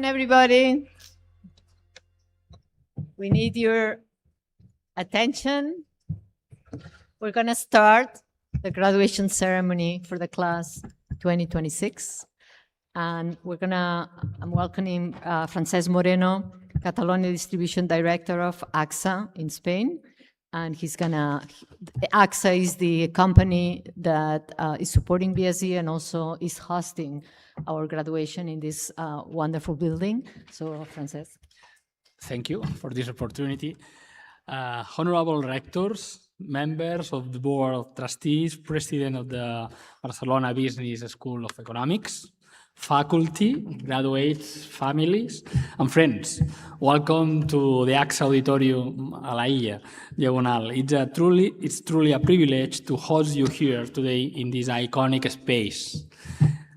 everybody. We need your attention. We're going to start the graduation ceremony for the class 2026. And I'm welcoming Francesc Moreno, Catalonia Distribution Director of AXA in Spain. And AXA is the company that is supporting BSE and also is hosting our graduation in this wonderful building. So, Francesc. Thank you for this opportunity. Honorable rectors, members of the Board of Trustees, President of the Barcelona Business School of Economics, faculty, graduates, families, and friends. Welcome to the AXA Auditorium a la Illa, Diagonal. It's truly a privilege to host you here today in this iconic space.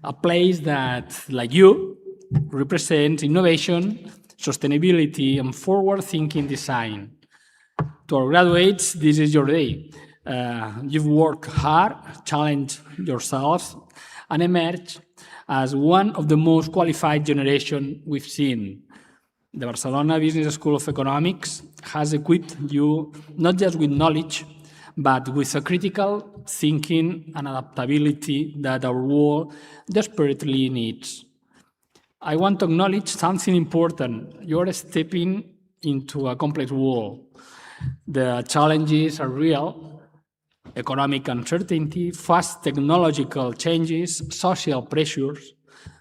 A place that, like you, represents innovation, sustainability, and forward-thinking design. To our graduates, this is your day. You've worked hard, challenged yourselves, and emerged as one of the most qualified generation we've seen. The Barcelona Business School of Economics has equipped you not just with knowledge, but with a critical thinking and adaptability that our world desperately needs. I want to acknowledge something important. You're stepping into a complex world. The challenges are real: economic uncertainty, fast technological changes, social pressures.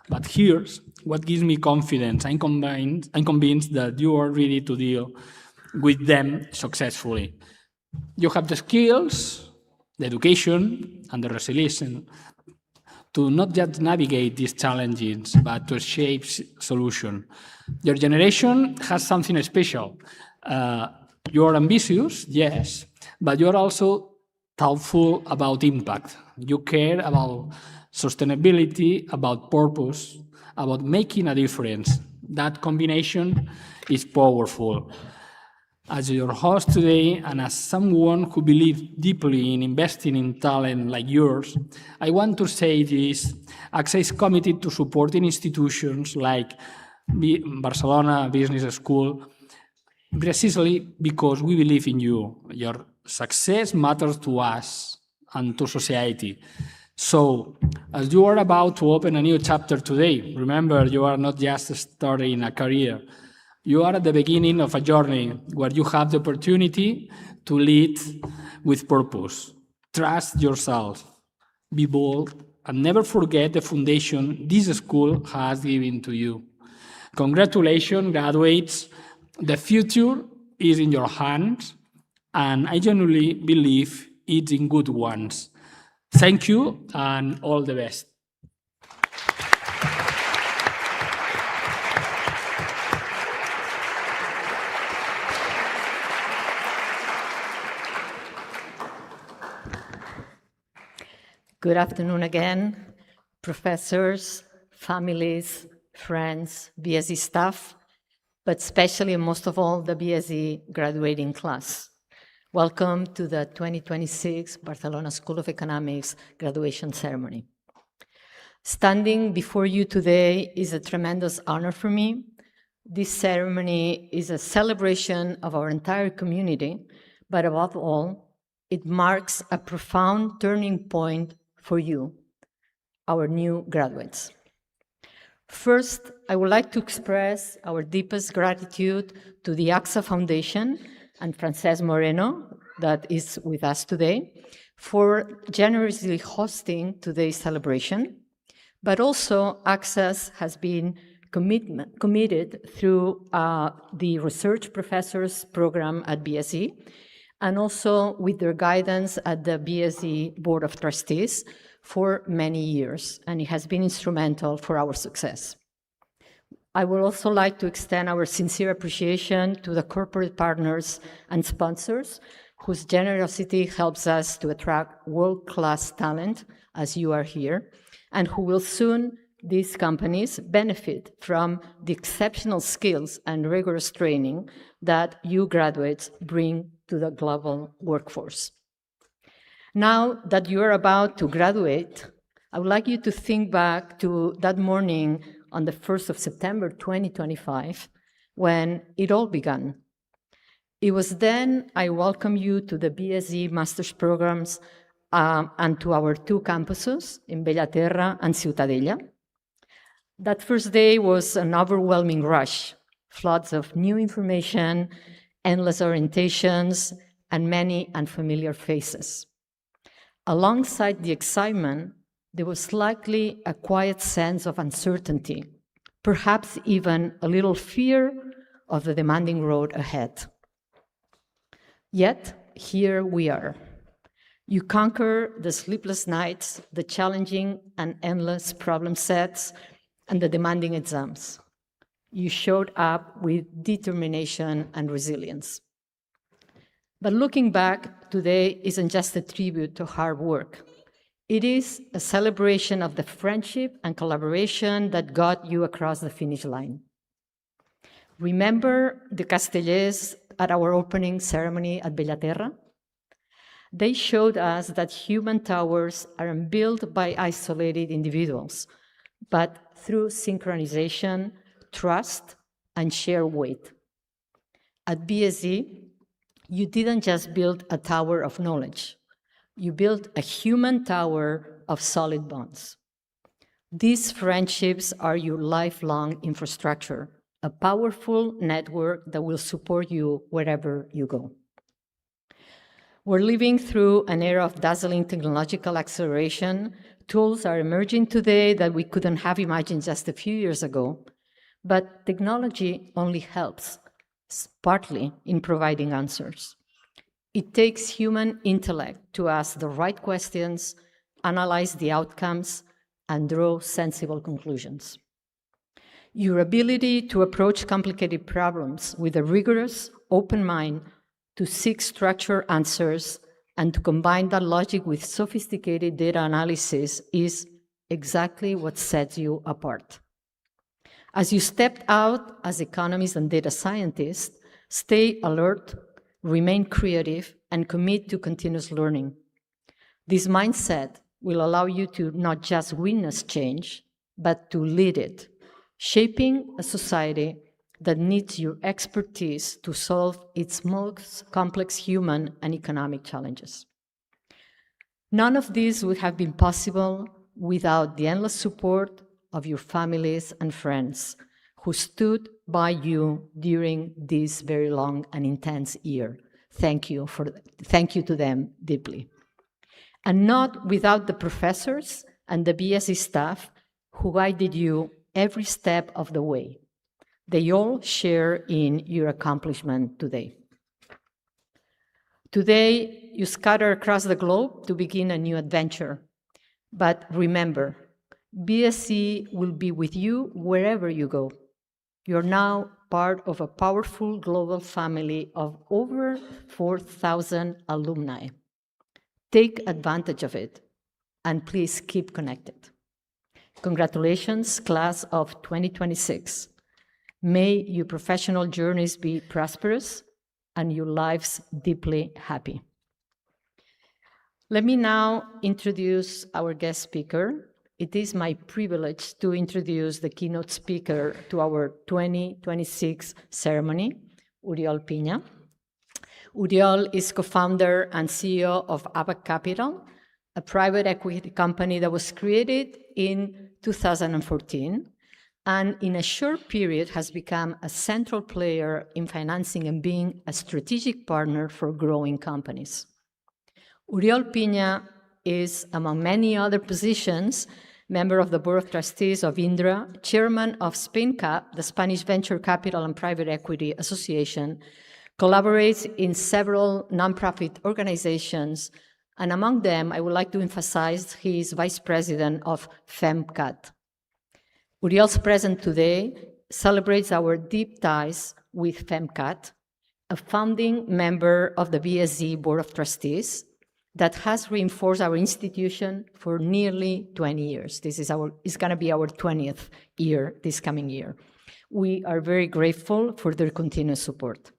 But here's what gives me confidence. I'm convinced that you are ready to deal with them successfully. You have the skills, the education, and the resilience to not just navigate these challenges, but to shape solutions. Your generation has something special. You're ambitious, yes, but you're also thoughtful about impact. You care about sustainability, about purpose, about making a difference. That combination is powerful. As your host today, and as someone who believes deeply in investing in talent like yours, I want to say this: AXA is committed to supporting institutions like Barcelona Business School, precisely because we believe in you. Your success matters to us and to society. So, as you are about to open a new chapter today, remember you are not just starting a career. You are at the beginning of a journey where you have the opportunity to lead with purpose. Trust yourself, be bold, and never forget the foundation this school has given to you. Congratulations, graduates. The future is in your hands, and I genuinely believe it's in good ones. Thank you, and all the best. Good afternoon again, professors, families, friends, BSE staff, but especially and most of all, the BSE graduating class. Welcome to the 2026 Barcelona School of Economics graduation ceremony. Standing before you today is a tremendous honor for me. This ceremony is a celebration of our entire community, but above all, it marks a profound turning point for you, our new graduates. First, I would like to express our deepest gratitude to the AXA Foundation and Francesc Moreno, that is with us today, for generously hosting today's celebration. But also, AXA has been committed through the Research Professors Program at BSE, and also with their guidance at the BSE Board of Trustees for many years, and it has been instrumental for our success. I would also like to extend our sincere appreciation to the corporate partners and sponsors whose generosity helps us to attract world-class talent, as you are here, and who will soon, these companies, benefit from the exceptional skills and rigorous training that you graduates bring to the global workforce. Now that you are about to graduate, I would like you to think back to that morning on the 1st of September 2025, when it all began. It was then I welcomed you to the BSE Master's programs and to our two campuses in Bellaterra and Ciutadella. That first day was an overwhelming rush, floods of new information, endless orientations, and many unfamiliar faces. Alongside the excitement, there was likely a quiet sense of uncertainty, perhaps even a little fear of the demanding road ahead. Yet, here we are. You conquer the sleepless nights, the challenging and endless problem sets, and the demanding exams. You showed up with determination and resilience. But looking back, today isn't just a tribute to hard work. It is a celebration of the friendship and collaboration that got you across the finish line. Remember the Castellers at our opening ceremony at Bellaterra? They showed us that human towers aren't built by isolated individuals, but through synchronization, trust, and shared weight. At BSE, you didn't just build a tower of knowledge. You built a human tower of solid bonds. These friendships are your lifelong infrastructure, a powerful network that will support you wherever you go. We're living through an era of dazzling technological acceleration. Tools are emerging today that we couldn't have imagined just a few years ago. But technology only helps, partly, in providing answers. It takes human intellect to ask the right questions, analyze the outcomes, and draw sensible conclusions. Your ability to approach complicated problems with a rigorous, open mind, to seek structured answers, and to combine that logic with sophisticated data analysis is exactly what sets you apart. As you step out as economists and data scientists, stay alert, remain creative, and commit to continuous learning. This mindset will allow you to not just witness change, but to lead it, shaping a society that needs your expertise to solve its most complex human and economic challenges. None of this would have been possible without the endless support of your families and friends who stood by you during this very long and intense year. Thank you to them deeply. And not without the professors and the BSE staff who guided you every step of the way. They all share in your accomplishment today. Today, you scatter across the globe to begin a new adventure. But remember, BSE will be with you wherever you go. You're now part of a powerful global family of over 4,000 alumni. Take advantage of it, and please keep connected. Congratulations, class of 2026. May your professional journeys be prosperous and your lives deeply happy. Let me now introduce our guest speaker. It is my privilege to introduce the keynote speaker to our 2026 ceremony, Uriol Piña. Uriol is co-founder and CEO of ABAC Capital, a private equity company that was created in 2014, and in a short period has become a central player in financing and being a strategic partner for growing companies. Uriol Piña is, among many other positions, member of the Board of Trustees of Indra, chairman of SpainCap, the Spanish Venture Capital and Private Equity Association, collaborates in several nonprofit organizations, and among them, I would like to emphasize he is vice president of FEMCAT. Uriol's presence today celebrates our deep ties with FEMCAT, a founding member of the BSE Board of Trustees that has reinforced our institution for nearly 20 years. This is it's going to be our 20th year this coming year. We are very grateful for their continuous support.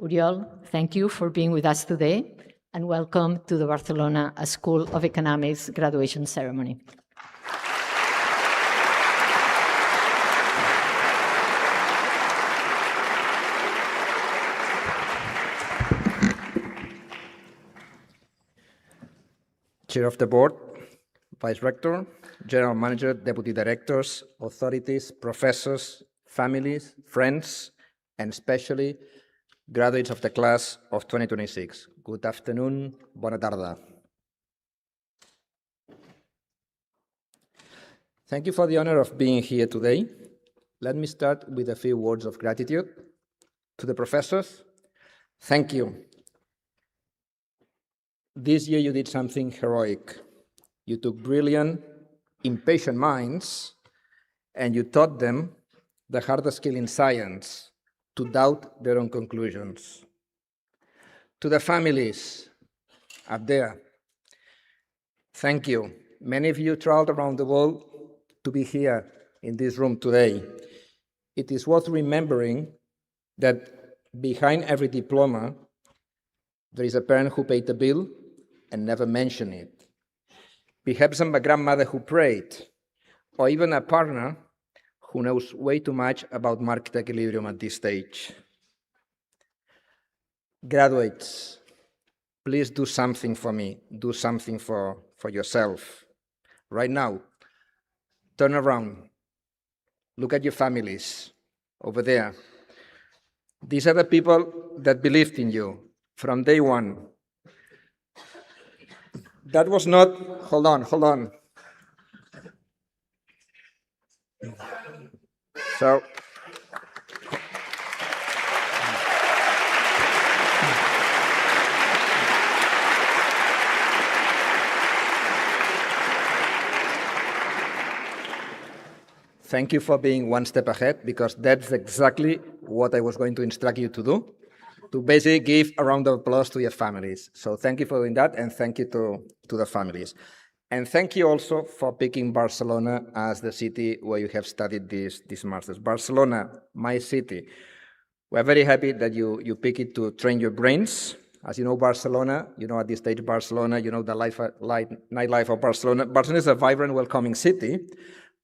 Uriol, thank you for being with us today, and welcome to the Barcelona School of Economics graduation ceremony. Chair of the Board, Vice Rector, General Manager, Deputy Directors, authorities, professors, families, friends, and especially graduates of the class of 2026. Good afternoon, bona tarda. Thank you for the honor of being here today. Let me start with a few words of gratitude. To the professors, thank you. This year you did something heroic. You took brilliant, impatient minds and you taught them the hardest skill in science, to doubt their own conclusions. To the families up there, thank you. Many of you traveled around the world to be here in this room today. It is worth remembering that behind every diploma, there is a parent who paid the bill and never mentioned it. Perhaps a grandmother who prayed, or even a partner who knows way too much about market equilibrium at this stage. Graduates, please do something for me. Do something for yourself. Right now, turn around. Look at your families over there. These are the people that believed in you from day one. That was not, hold on. So, thank you for being one step ahead, because that's exactly what I was going to instruct you to do, to basically give a round of applause to your families. So thank you for doing that, and thank you to the families. And thank you also for picking Barcelona as the city where you have studied this master's. Barcelona, my city. We're very happy that you pick it to train your brains. As you know, Barcelona, you know at this stage Barcelona, you know the nightlife of Barcelona. Barcelona is a vibrant, welcoming city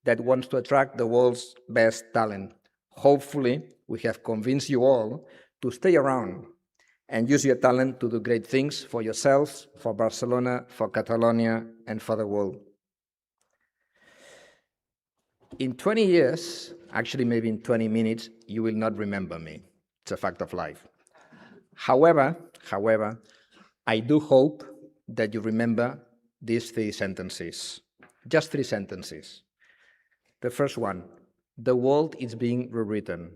that wants to attract the world's best talent. Hopefully, we have convinced you all to stay around and use your talent to do great things for yourselves, for Barcelona, for Catalonia, and for the world. In 20 years, actually maybe in 20 minutes, you will not remember me. It's a fact of life. However, I do hope that you remember these 3 sentences. Just 3 sentences. The first one, the world is being rewritten.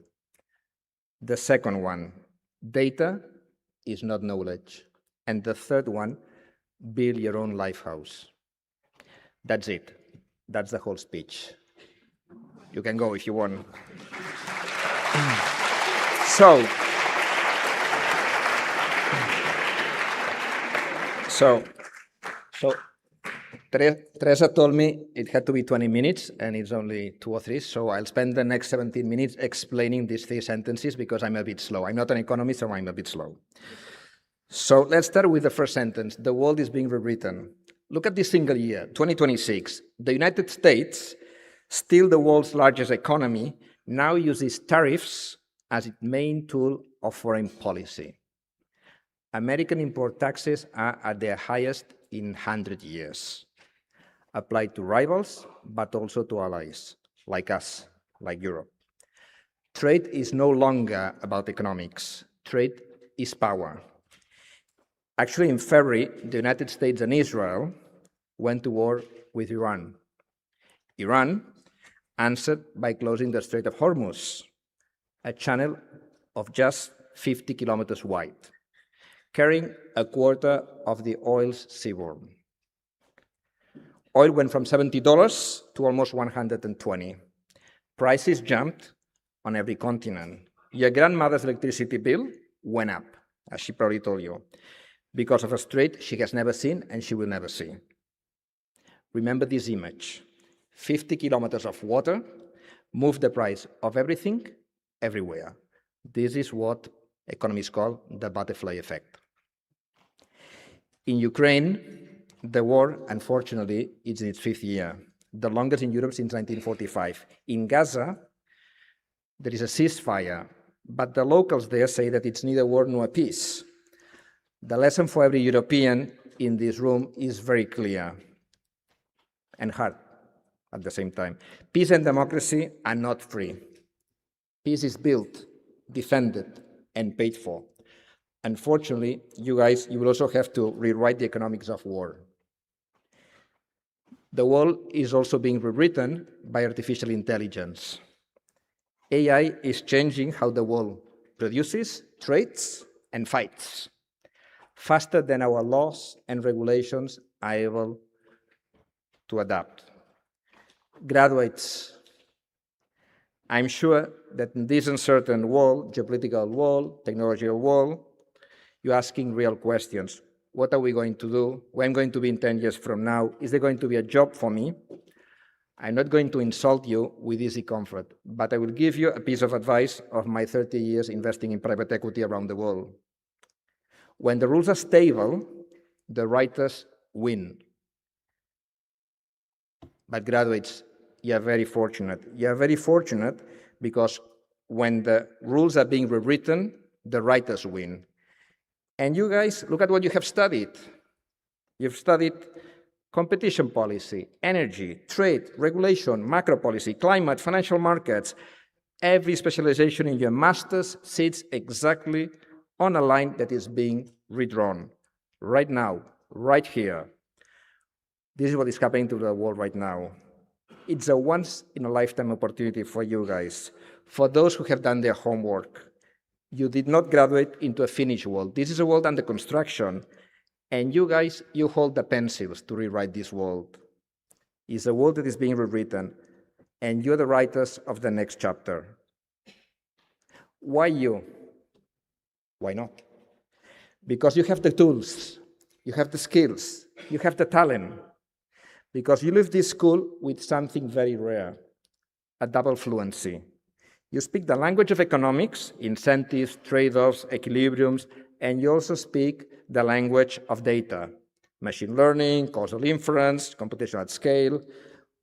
The second one, data is not knowledge. And the third one, build your own lifehouse. That's it. That's the whole speech. You can go if you want. So Teresa told me it had to be 20 minutes, and it's only 2 or 3, so I'll spend the next 17 minutes explaining these 3 sentences because I'm a bit slow. I'm not an economist, so I'm a bit slow. So let's start with the first sentence. The world is being rewritten. Look at this single year, 2026. The United States, still the world's largest economy, now uses tariffs as its main tool of foreign policy. American import taxes are at their highest in 100 years. Applied to rivals, but also to allies, like us, like Europe. Trade is no longer about economics. Trade is power. Actually, in February, the United States and Israel went to war with Iran. Iran answered by closing the Strait of Hormuz, a channel of just 50 kilometers wide, carrying a quarter of the oil's seaborne. Oil went from $70 to almost $120. Prices jumped on every continent. Your grandmother's electricity bill went up, as she probably told you, because of a strait she has never seen and she will never see. Remember this image. 50 kilometers of water moved the price of everything everywhere. This is what economists call the butterfly effect. In Ukraine, the war, unfortunately, is in its 5th year, the longest in Europe since 1945. In Gaza, there is a ceasefire, but the locals there say that it's neither war nor peace. The lesson for every European in this room is very clear and hard at the same time. Peace and democracy are not free. Peace is built, defended, and paid for. Unfortunately, you guys, you will also have to rewrite the economics of war. The world is also being rewritten by artificial intelligence. AI is changing how the world produces, trades, and fights, faster than our laws and regulations are able to adapt. Graduates, I'm sure that in this uncertain world, geopolitical world, technological world, you're asking real questions. What are we going to do? Where I'm going to be in 10 years from now? Is there going to be a job for me? I'm not going to insult you with easy comfort, but I will give you a piece of advice of my 30 years investing in private equity around the world. When the rules are stable, the writers win. But graduates, you are very fortunate. You are very fortunate because when the rules are being rewritten, the writers win. And you guys, look at what you have studied. You've studied competition policy, energy, trade, regulation, macro policy, climate, financial markets. Every specialization in your master's sits exactly on a line that is being redrawn right now, right here. This is what is happening to the world right now. It's a once-in-a-lifetime opportunity for you guys, for those who have done their homework. You did not graduate into a finished world. This is a world under construction, and you guys, you hold the pencils to rewrite this world. It's a world that is being rewritten, and you're the writers of the next chapter. Why you? Why not? Because you have the tools, you have the skills, you have the talent. Because you leave this school with something very rare, a double fluency. You speak the language of economics, incentives, trade-offs, equilibriums, and you also speak the language of data, machine learning, causal inference, computation at scale.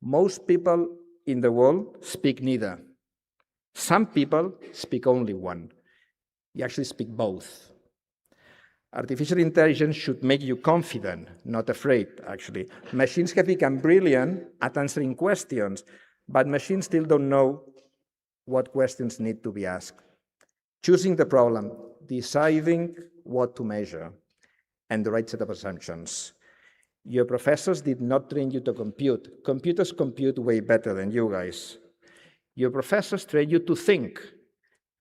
Most people in the world speak neither. Some people speak only one. You actually speak both. Artificial intelligence should make you confident, not afraid, actually. Machines have become brilliant at answering questions, but machines still don't know what questions need to be asked. Choosing the problem, deciding what to measure, and the right set of assumptions. Your professors did not train you to compute. Computers compute way better than you guys. Your professors train you to think.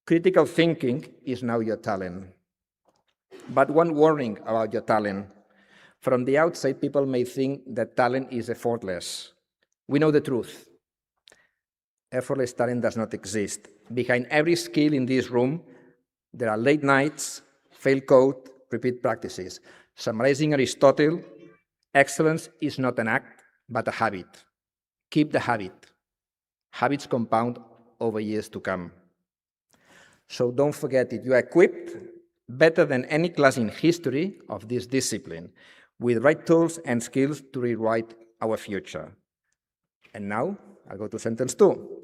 Critical thinking is now your talent. But one warning about your talent. From the outside, people may think that talent is effortless. We know the truth. Effortless talent does not exist. Behind every skill in this room, there are late nights, failed code, repeat practices. Summarizing Aristotle, excellence is not an act, but a habit. Keep the habit. Habits compound over years to come. So don't forget it. You are equipped better than any class in history of this discipline, with right tools and skills to rewrite our future. And now, I'll go to sentence 2.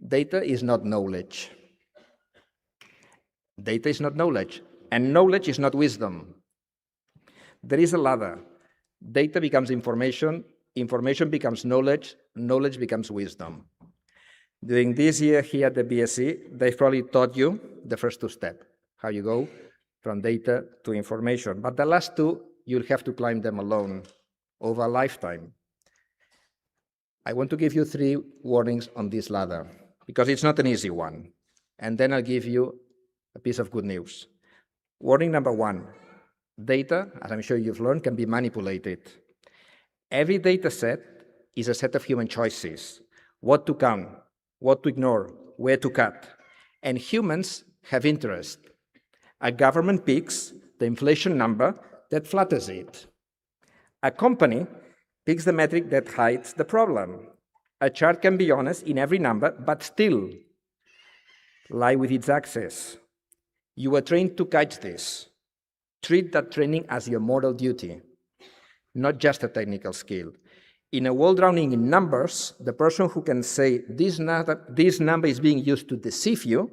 Data is not knowledge. Data is not knowledge, and knowledge is not wisdom. There is a ladder. Data becomes information, information becomes knowledge, knowledge becomes wisdom. During this year here at the BSE, they've probably taught you the first 2 steps, how you go from data to information. But the last 2, you'll have to climb them alone over a lifetime. I want to give you 3 warnings on this ladder, because it's not an easy one. And then I'll give you a piece of good news. Warning number 1, data, as I'm sure you've learned, can be manipulated. Every data set is a set of human choices. What to count, what to ignore, where to cut. And humans have interest. A government picks the inflation number that flatters it. A company picks the metric that hides the problem. A chart can be honest in every number, but still lie with its axis. You were trained to catch this. Treat that training as your moral duty, not just a technical skill. In a world drowning in numbers, the person who can say this number is being used to deceive you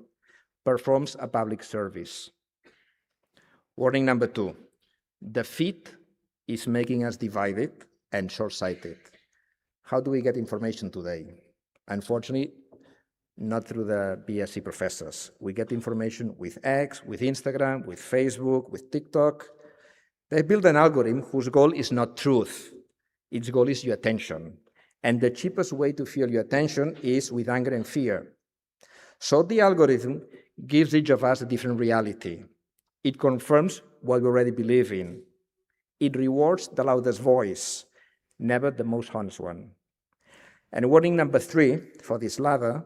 performs a public service. Warning number 2, defeat is making us divided and short-sighted. How do we get information today? Unfortunately, not through the BSE professors. We get information with X, with Instagram, with Facebook, with TikTok. They built an algorithm whose goal is not truth. Its goal is your attention. And the cheapest way to fuel your attention is with anger and fear. So the algorithm gives each of us a different reality. It confirms what we already believe in. It rewards the loudest voice, never the most honest one. And warning number 3 for this ladder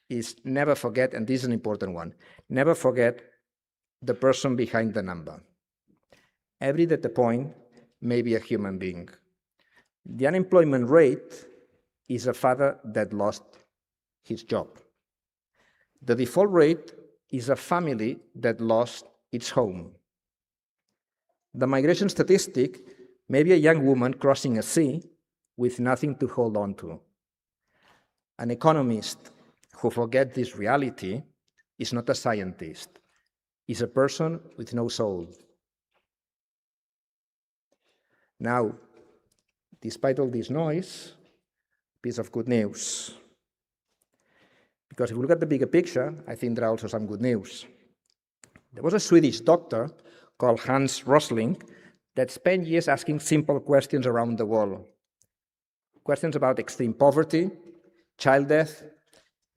is never forget, and this is an important one, never forget the person behind the number. Every data point may be a human being. The unemployment rate is a father that lost his job. The default rate is a family that lost its home. The migration statistic may be a young woman crossing a sea with nothing to hold on to. An economist who forgets this reality is not a scientist, is a person with no soul. Now, despite all this noise, piece of good news. Because if we look at the bigger picture, I think there are also some good news. There was a Swedish doctor called Hans Rosling that spent years asking simple questions around the world. Questions about extreme poverty, child death,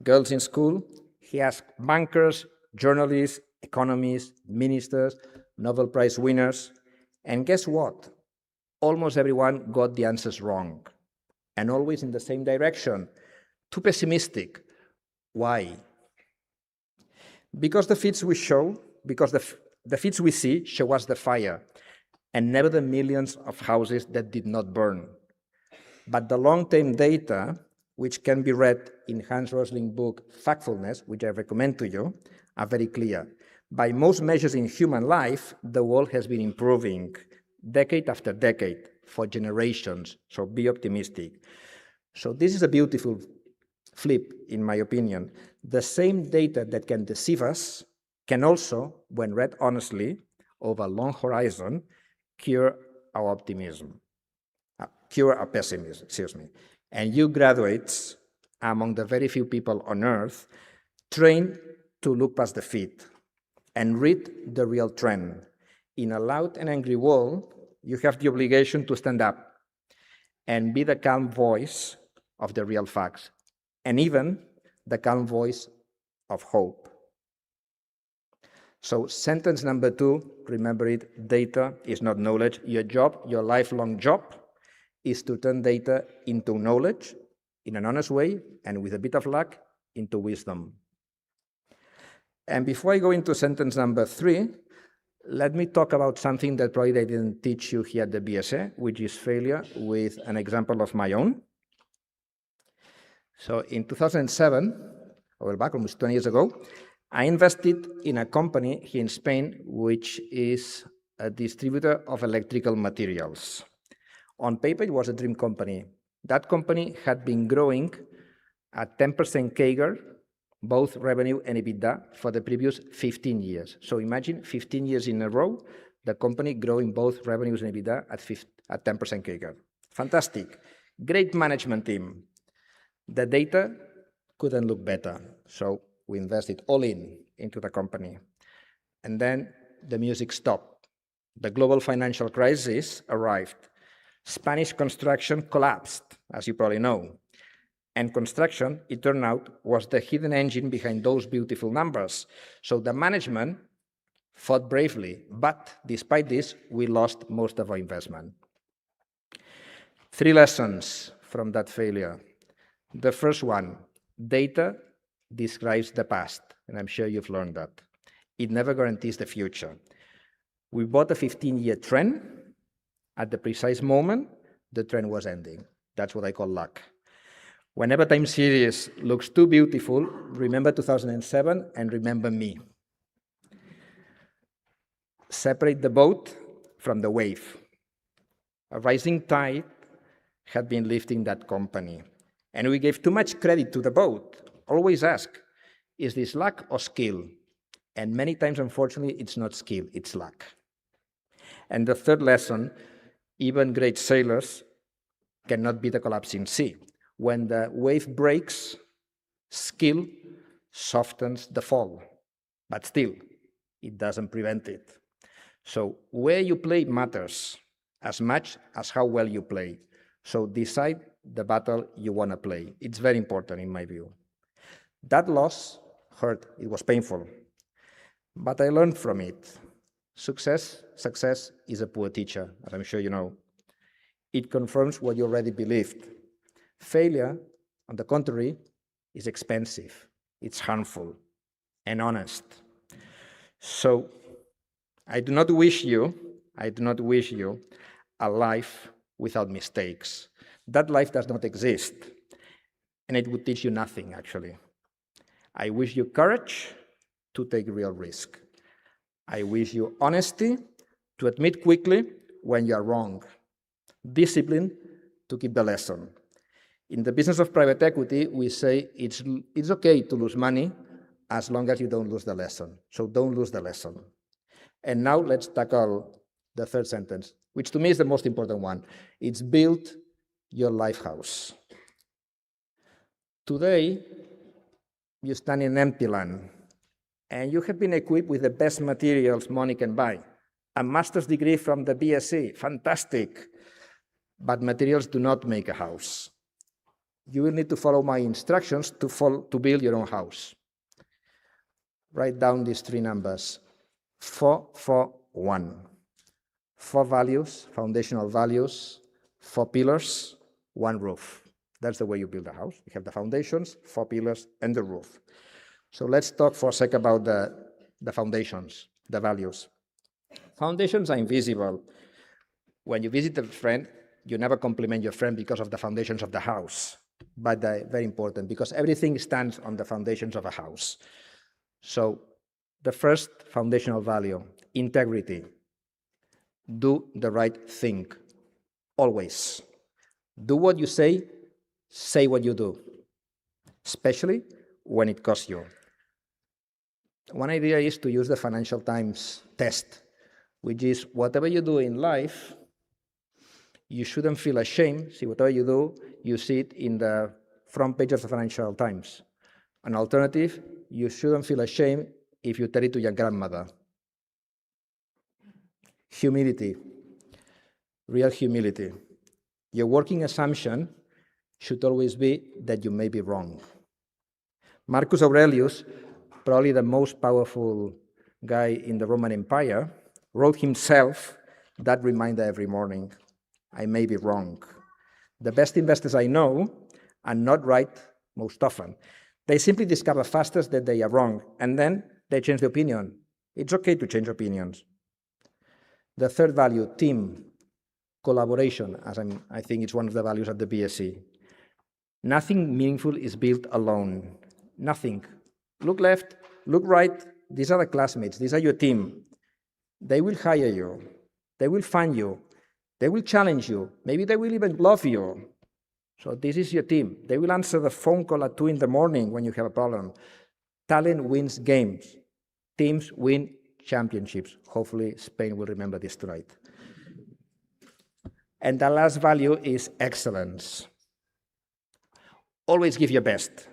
girls in school. He asked bankers, journalists, economists, ministers, Nobel Prize winners. And guess what? Almost everyone got the answers wrong. And always in the same direction. Too pessimistic. Why? Because the feeds we show, because the feeds we see show us the fire, and never the millions of houses that did not burn. But the long-term data, which can be read in Hans Rosling's book, Factfulness, which I recommend to you, are very clear. By most measures in human life, the world has been improving decade after decade for generations, so be optimistic. So this is a beautiful flip, in my opinion. The same data that can deceive us can also, when read honestly, over a long horizon, cure our optimism, cure our pessimism, excuse me. And you graduates, among the very few people on earth, trained to look past the feed and read the real trend. In a loud and angry world, you have the obligation to stand up and be the calm voice of the real facts, and even the calm voice of hope. So sentence number 2, remember it, data is not knowledge. Your job, your lifelong job, is to turn data into knowledge in an honest way, and with a bit of luck, into wisdom. And before I go into sentence number 3, let me talk about something that probably they didn't teach you here at the BSE, which is failure, with an example of my own. So in 2007, back almost 20 years ago, I invested in a company here in Spain, which is a distributor of electrical materials. On paper, it was a dream company. That company had been growing at 10% CAGR, both revenue and EBITDA, for the previous 15 years. So imagine 15 years in a row, the company growing both revenues and EBITDA at 10% CAGR. Fantastic. Great management team. The data couldn't look better. So we invested all into the company. And then the music stopped. The global financial crisis arrived. Spanish construction collapsed, as you probably know. And construction, it turned out, was the hidden engine behind those beautiful numbers. So the management fought bravely, but despite this, we lost most of our investment. 3 lessons from that failure. The first one, data describes the past, and I'm sure you've learned that. It never guarantees the future. We bought a 15-year trend. At the precise moment, the trend was ending. That's what I call luck. Whenever time series looks too beautiful, remember 2007 and remember me. Separate the boat from the wave. A rising tide had been lifting that company, and we gave too much credit to the boat. Always ask, is this luck or skill? And many times, unfortunately, it's not skill, it's luck. And the third lesson, Even great sailors cannot beat a collapsing sea. When the wave breaks, skill softens the fall, but still, it doesn't prevent it. So where you play matters as much as how well you play. So decide the battle you want to play. It's very important in my view. That loss hurt, it was painful, but I learned from it. Success is a poor teacher, as I'm sure you know. It confirms what you already believed. Failure, on the contrary, is expensive, it's harmful, and honest. So I do not wish you a life without mistakes. That life does not exist, and it would teach you nothing, actually. I wish you courage to take real risk. I wish you honesty to admit quickly when you are wrong. Discipline to keep the lesson. In the business of private equity, we say it's okay to lose money as long as you don't lose the lesson. So don't lose the lesson. And now let's tackle the third sentence, which to me is the most important one. It's build your life house. Today, you stand in an empty land, and you have been equipped with the best materials money can buy. A master's degree from the BSE, fantastic. But materials do not make a house. You will need to follow my instructions to build your own house. Write down these three numbers, 441. 4 values, foundational values, 4 pillars, 1 roof. That's the way you build a house. You have the foundations, 4 pillars, and the roof. So let's talk for a sec about the foundations, the values. Foundations are invisible. When you visit a friend, you never compliment your friend because of the foundations of the house, but they're very important because everything stands on the foundations of a house. So the first foundational value, integrity. Do the right thing, always. Do what you say what you do, especially when it costs you. One idea is to use the Financial Times test, which is whatever you do in life, you shouldn't feel ashamed. See, whatever you do, you see it in the front page of the Financial Times. An alternative, you shouldn't feel ashamed if you tell it to your grandmother. Humility, real humility. Your working assumption should always be that you may be wrong. Marcus Aurelius, probably the most powerful guy in the Roman Empire, wrote himself that reminder every morning. I may be wrong. The best investors I know are not right most often. They simply discover fastest that they are wrong, and then they change the opinion. It's okay to change opinions. The third value, team, collaboration, as I think it's one of the values at the BSE. Nothing meaningful is built alone. Nothing. Look left, look right. These are the classmates. These are your team. They will hire you. They will fund you. They will challenge you. Maybe they will even love you. So this is your team. They will answer the phone call at 2 a.m. when you have a problem. Talent wins games. Teams win championships. Hopefully Spain will remember this tonight. And the last value is excellence. Always give your best,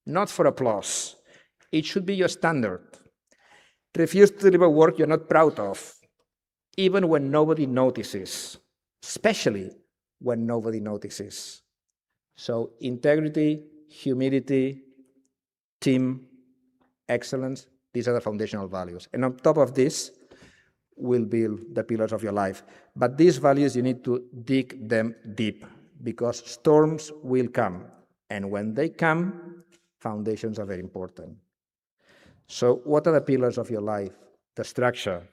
not for applause. It should be your standard. Refuse to deliver work you're not proud of, even when nobody notices, especially when nobody notices. So integrity, humility, team, excellence, these are the foundational values. And on top of this, will build the pillars of your life. But these values, you need to dig them deep because storms will come. And when they come, foundations are very important. So what are the pillars of your life? The structure.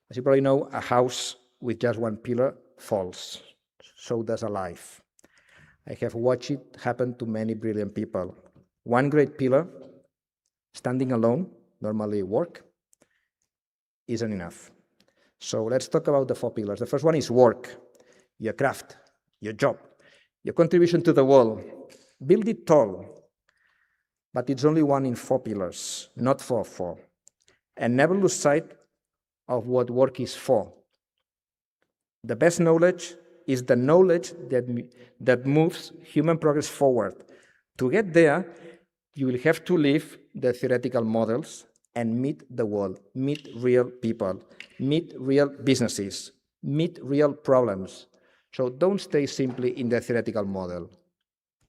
As you probably know, a house with just one pillar falls. So does a life. I have watched it happen to many brilliant people. One great pillar, standing alone, normally work, isn't enough. So let's talk about the 4 pillars. The first one is work, your craft, your job, your contribution to the world. Build it tall, but it's only one in 4 pillars, not 4. And never lose sight of what work is for. The best knowledge is the knowledge that moves human progress forward. To get there, you will have to leave the theoretical models and meet the world, meet real people, meet real businesses, meet real problems. So don't stay simply in the theoretical model.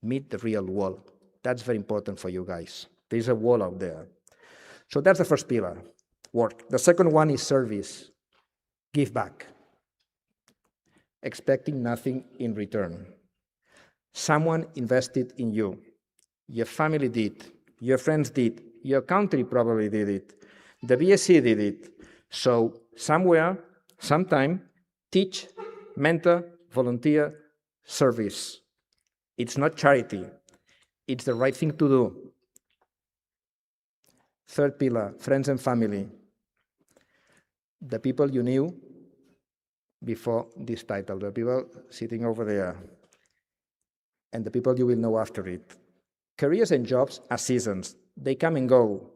Meet the real world. That's very important for you guys. There's a wall out there. So that's the first pillar, work. The second one is service, give back, expecting nothing in return. Someone invested in you. Your family did, your friends did, your country probably did it, the BSE did it. So somewhere, sometime, teach, mentor, volunteer, service. It's not charity. It's the right thing to do. Third pillar, friends and family. The people you knew before this title, the people sitting over there, and the people you will know after it. Careers and jobs are seasons. They come and go.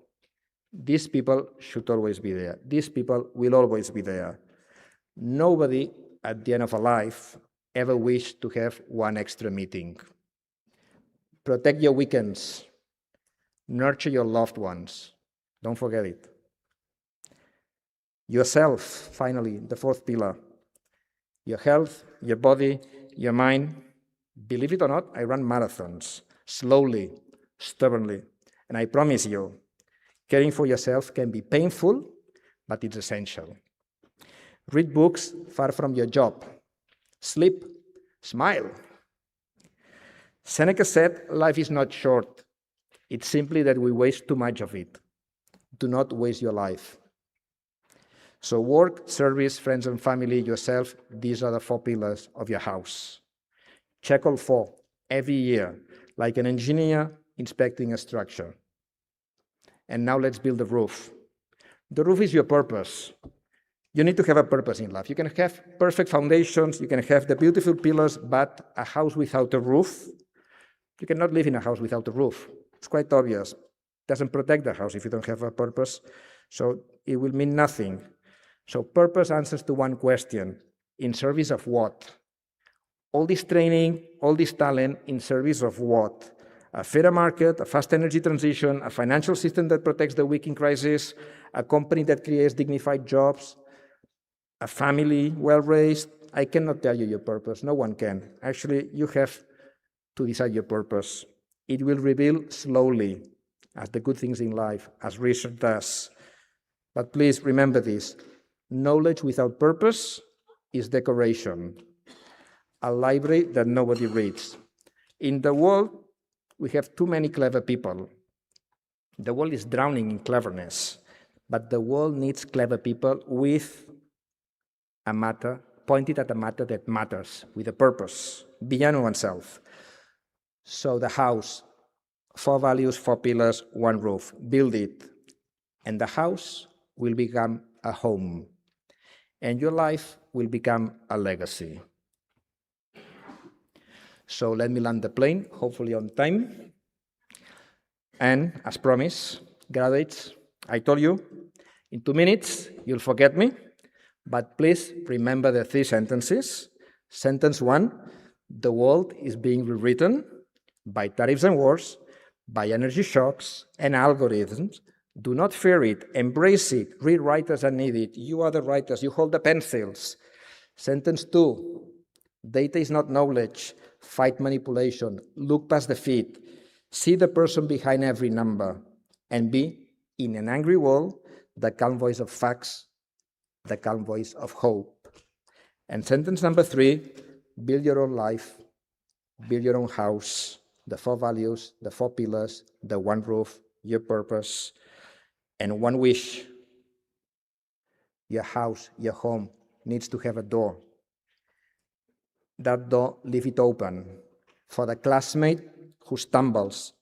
These people should always be there. These people will always be there. Nobody at the end of a life ever wished to have one extra meeting. Protect your weekends. Nurture your loved ones. Don't forget it. Yourself, finally, the fourth pillar. Your health, your body, your mind. Believe it or not, I run marathons, slowly, stubbornly. And I promise you, caring for yourself can be painful, but it's essential. Read books far from your job. Sleep, smile. Seneca said, life is not short. It's simply that we waste too much of it. Do not waste your life. So work, service, friends and family, yourself, these are the four pillars of your house. Check all four every year, like an engineer inspecting a structure. And now let's build the roof. The roof is your purpose. You need to have a purpose in life. You can have perfect foundations, you can have the beautiful pillars, but a house without a roof, you cannot live in a house without a roof. It's quite obvious. It doesn't protect the house if you don't have a purpose, so it will mean nothing. So purpose answers to one question: in service of what? All this training, all this talent, in service of what? A fairer market, a fast energy transition, a financial system that protects the weak in crisis, a company that creates dignified jobs, a family well-raised. I cannot tell you your purpose. No one can. Actually, you have to decide your purpose. It will reveal slowly, as the good things in life, as research does. But please remember this. Knowledge without purpose is decoration, a library that nobody reads. In the world, we have too many clever people. The world is drowning in cleverness, but the world needs clever people with a matter, pointed at a matter that matters, with a purpose, beyond oneself. So the house, 4 values, 4 pillars, 1 roof. Build it, and the house will become a home, and your life will become a legacy. So let me land the plane, hopefully on time. And as promised, graduates, I told you, in 2 minutes, you'll forget me, but please remember the 3 sentences. Sentence 1, the world is being rewritten by tariffs and wars, by energy shocks and algorithms. Do not fear it, embrace it, read writers as needed. You are the writers, you hold the pencils. Sentence 2, data is not knowledge, fight manipulation, look past the feed, see the person behind every number, and be, in an angry world, the calm voice of facts, the calm voice of hope. And sentence number 3, build your own life, build your own house, the 4 values, the 4 pillars, the 1 roof, your purpose, and 1 wish. Your house, your home needs to have a door. That door, leave it open for the classmate who stumbles,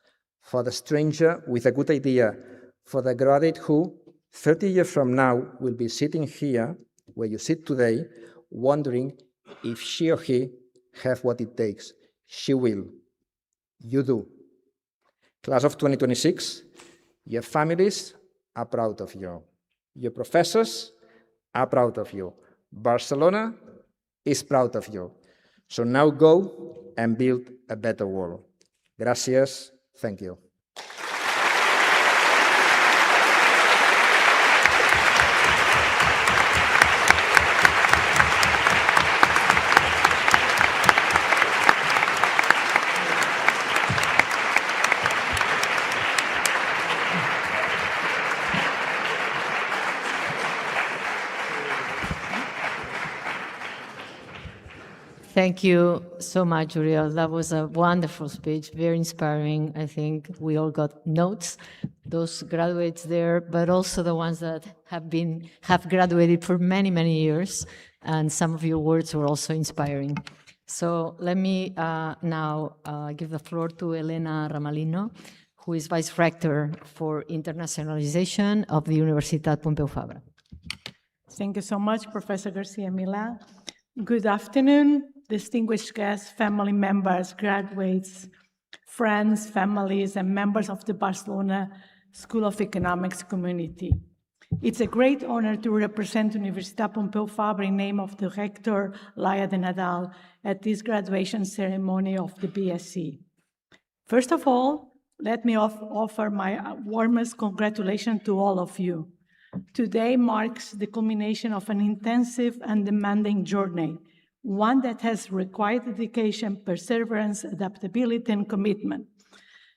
for the stranger with a good idea, for the graduate who, 30 years from now, will be sitting here, where you sit today, wondering if she or he have what it takes. She will. You do. Class of 2026, your families are proud of you. Your professors are proud of you. Barcelona is proud of you. So now go and build a better world. Gracias. Thank you. Thank you so much, Uriel. That was a wonderful speech, very inspiring. I think we all got notes, those graduates there, but also the ones that have graduated for many, many years. And some of your words were also inspiring. So let me now give the floor to Elena Ramalino, who is Vice Rector for Internationalization of the Universitat Pompeu Fabra. Thank you so much, Professor Garcia Milá. Good afternoon, distinguished guests, family members, graduates, friends, families, and members of the Barcelona School of Economics community. It's a great honor to represent Universitat Pompeu Fabra in name of the Rector, Laia de Nadal, at this graduation ceremony of the BSE. First of all, let me offer my warmest congratulations to all of you. Today marks the culmination of an intensive and demanding journey, one that has required dedication, perseverance, adaptability, and commitment.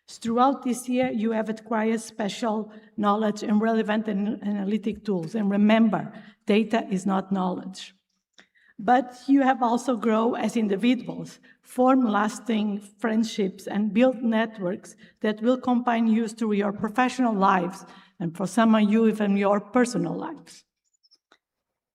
Throughout this year, you have acquired special knowledge and relevant analytic tools. And remember, data is not knowledge. But you have also grown as individuals, formed lasting friendships, and built networks that will combine you through your professional lives, and for some of you, even your personal lives.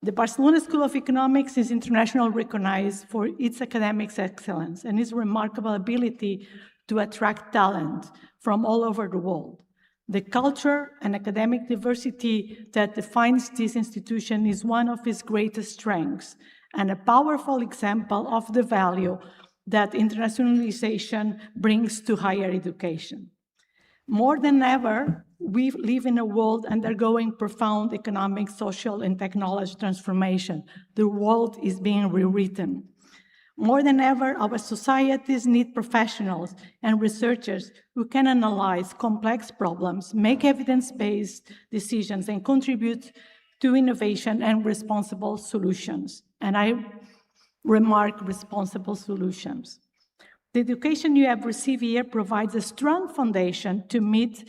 The Barcelona School of Economics is internationally recognized for its academic excellence and its remarkable ability to attract talent from all over the world. The culture and academic diversity that defines this institution is one of its greatest strengths and a powerful example of the value that internationalization brings to higher education. More than ever, we live in a world undergoing profound economic, social, and technology transformation. The world is being rewritten. More than ever, our societies need professionals and researchers who can analyze complex problems, make evidence-based decisions, and contribute to innovation and responsible solutions. And I remark responsible solutions. The education you have received here provides a strong foundation to meet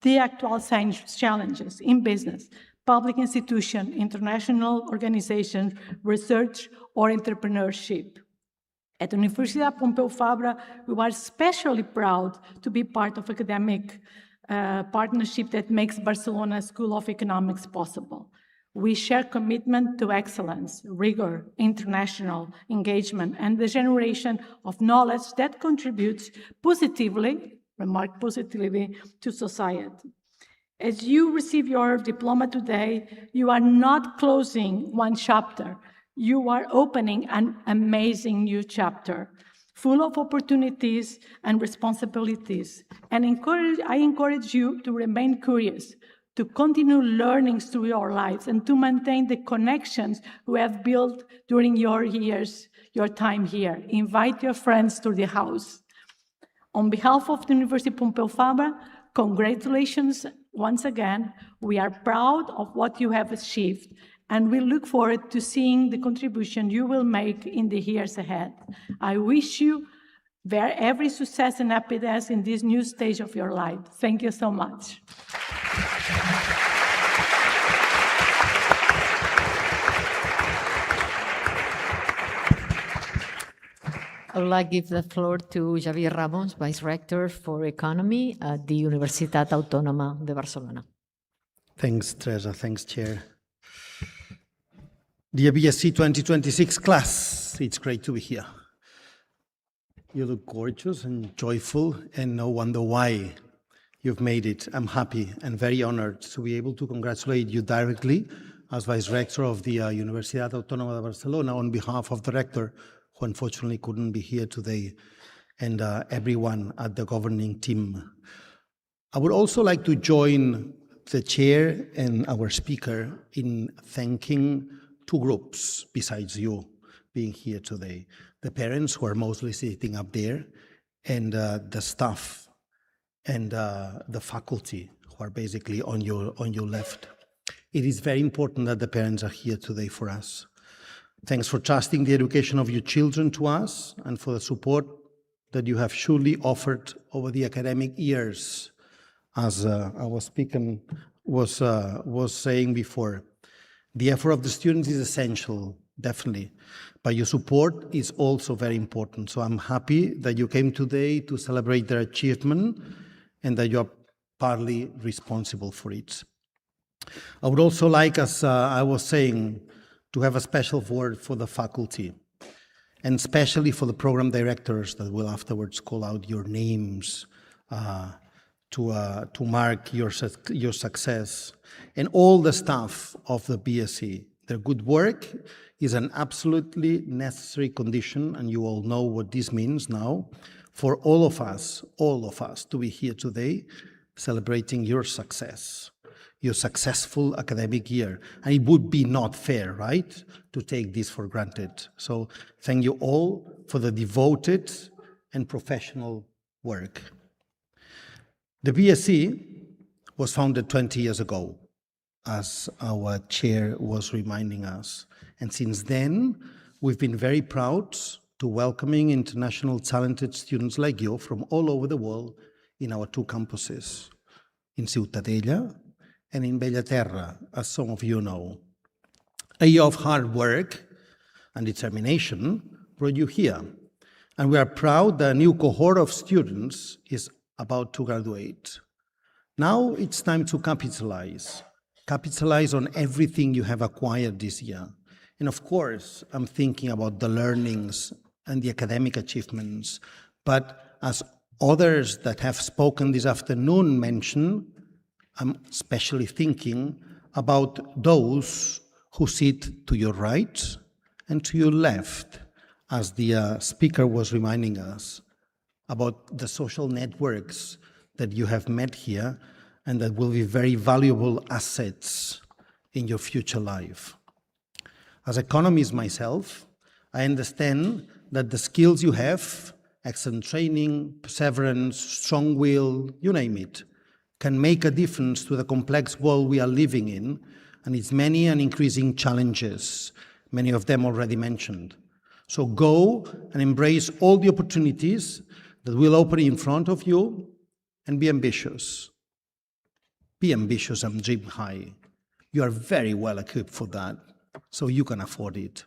the actual challenges in business, public institution, international organizations, research, or entrepreneurship. At Universitat Pompeu Fabra, we are especially proud to be part of academic partnership that makes Barcelona School of Economics possible. We share commitment to excellence, rigor, international engagement, and the generation of knowledge that contributes positively, remark positively, to society. As you receive your diploma today, you are not closing one chapter. You are opening an amazing new chapter, full of opportunities and responsibilities. And I encourage you to remain curious, to continue learning through your lives, and to maintain the connections you have built during your years, your time here. Invite your friends to the house. On behalf of the University Pompeu Fabra, congratulations once again. We are proud of what you have achieved, and we look forward to seeing the contribution you will make in the years ahead. I wish you every success and happiness in this new stage of your life. Thank you so much. I would like to give the floor to Javier Ramos, Vice Rector for Economy at the Universitat Autònoma de Barcelona. Thanks, Teresa. Thanks, Chair. Dear BSE 2026 class, it's great to be here. You look gorgeous and joyful, and no wonder why you've made it. I'm happy and very honored to be able to congratulate you directly as Vice Rector of the Universitat Autònoma de Barcelona on behalf of the Rector, who unfortunately couldn't be here today, and everyone at the governing team. I would also like to join the Chair and our speaker in thanking two groups besides you, being here today. The parents who are mostly sitting up there, and the staff and the faculty who are basically on your left. It is very important that the parents are here today for us. Thanks for trusting the education of your children to us and for the support that you have surely offered over the academic years. As our speaker was saying before, the effort of the students is essential, definitely, but your support is also very important. So I'm happy that you came today to celebrate their achievement and that you're partly responsible for it. I would also like, as I was saying, to have a special word for the faculty, and especially for the program directors that will afterwards call out your names to mark your success, and all the staff of the BSE. Their good work is an absolutely necessary condition, and you all know what this means now, for all of us to be here today celebrating your success, your successful academic year. And it would be not fair, right, to take this for granted. So thank you all for the devoted and professional work. The BSE was founded 20 years ago, as our chair was reminding us. And since then, we've been very proud to welcoming international talented students like you from all over the world in our two campuses, in Ciutadella and in Bellaterra, as some of you know. A year of hard work and determination brought you here. And we are proud that a new cohort of students is about to graduate. Now it's time to capitalize on everything you have acquired this year. And of course, I'm thinking about the learnings and the academic achievements, but as others that have spoken this afternoon mentioned, I'm especially thinking about those who sit to your right and to your left, as the speaker was reminding us, about the social networks that you have met here and that will be very valuable assets in your future life. As an economist myself, I understand that the skills you have, excellent training, perseverance, strong will, you name it, can make a difference to the complex world we are living in and its many and increasing challenges, many of them already mentioned. So go and embrace all the opportunities that will open in front of you and be ambitious. Be ambitious and dream high. You are very well equipped for that, so you can afford it.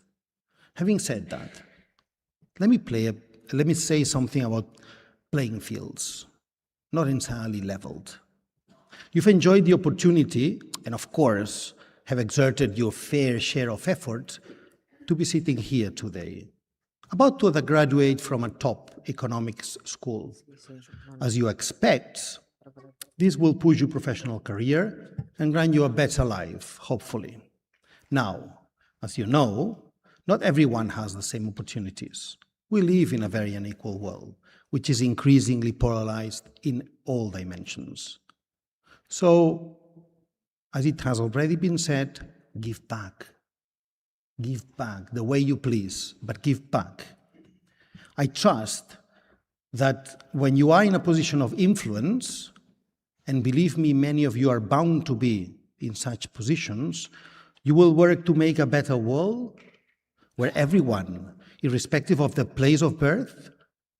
Having said that, let me say something about playing fields, not entirely leveled. You've enjoyed the opportunity, and of course, have exerted your fair share of effort to be sitting here today, about to graduate from a top economics school. As you expect, this will push your professional career and grant you a better life, hopefully. Now, as you know, not everyone has the same opportunities. We live in a very unequal world, which is increasingly polarized in all dimensions. So, as it has already been said, give back. Give back the way you please, but give back. I trust that when you are in a position of influence, and believe me, many of you are bound to be in such positions, you will work to make a better world where everyone, irrespective of their place of birth,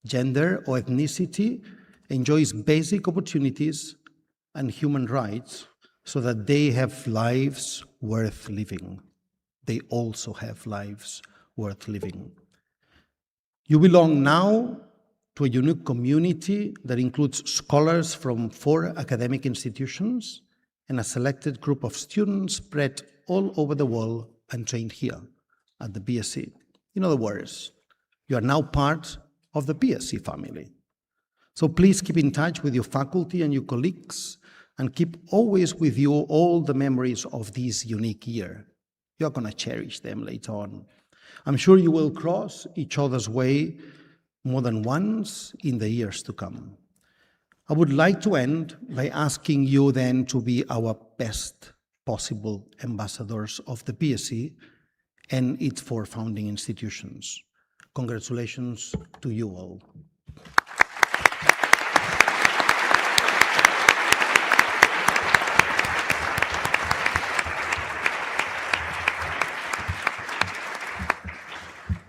gender, or ethnicity, enjoys basic opportunities and human rights so that they have lives worth living. They also have lives worth living. You belong now to a unique community that includes scholars from 4 academic institutions and a selected group of students spread all over the world and trained here at the BSE. In other words, you are now part of the BSE family. So please keep in touch with your faculty and your colleagues and keep always with you all the memories of this unique year. You're going to cherish them later on. I'm sure you will cross each other's way more than once in the years to come. I would like to end by asking you then to be our best possible ambassadors of the BSE and its 4 founding institutions. Congratulations to you all.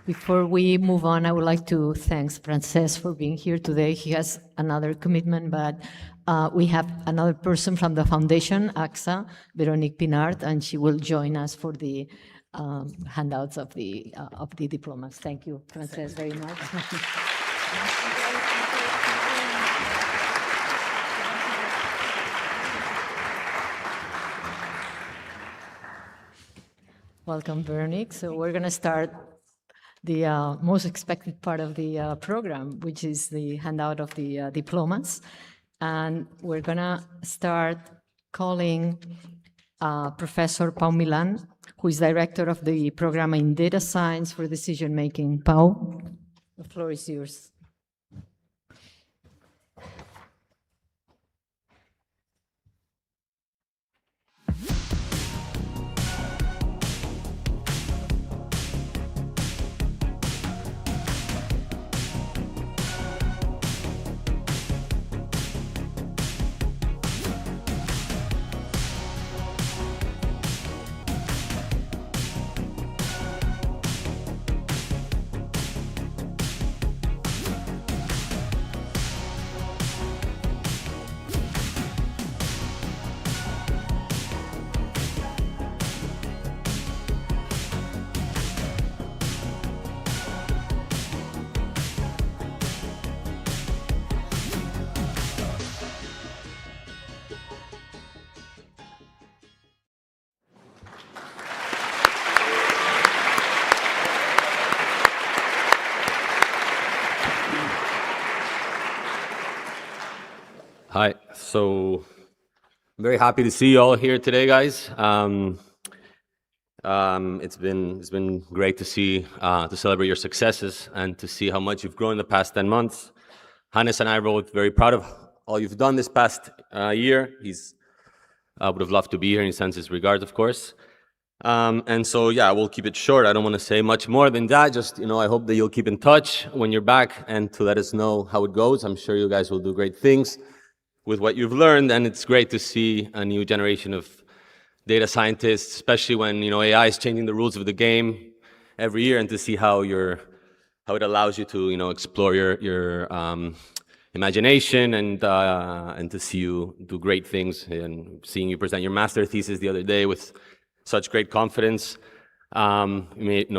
Before we move on, I would like to thank Frances for being here today. He has another commitment, but we have another person from the foundation, AXA, Veronique Pinard, and she will join us for the handouts of the diplomas. Thank you, Frances, very much. Welcome, Veronique. So we're going to start the most expected part of the program, which is the handout of the diplomas. And we're going to start calling Professor Pau Milan, who is director of the program in data science for decision making. Pau, the floor is yours. Hi, so I'm very happy to see you all here today, guys. It's been great to see to celebrate your successes and to see how much you've grown in the past 10 months. Hannes and I are both very proud of all you've done this past year. He's would have loved to be here, and he sends his regards, of course. And so, yeah, we'll keep it short. I don't want to say much more than that. Just, I hope that you'll keep in touch when you're back and to let us know how it goes. I'm sure you guys will do great things with what you've learned, and it's great to see a new generation of data scientists, especially when AI is changing the rules of the game every year, and to see how it allows you to explore your imagination and to see you do great things, and seeing you present your master thesis the other day with such great confidence made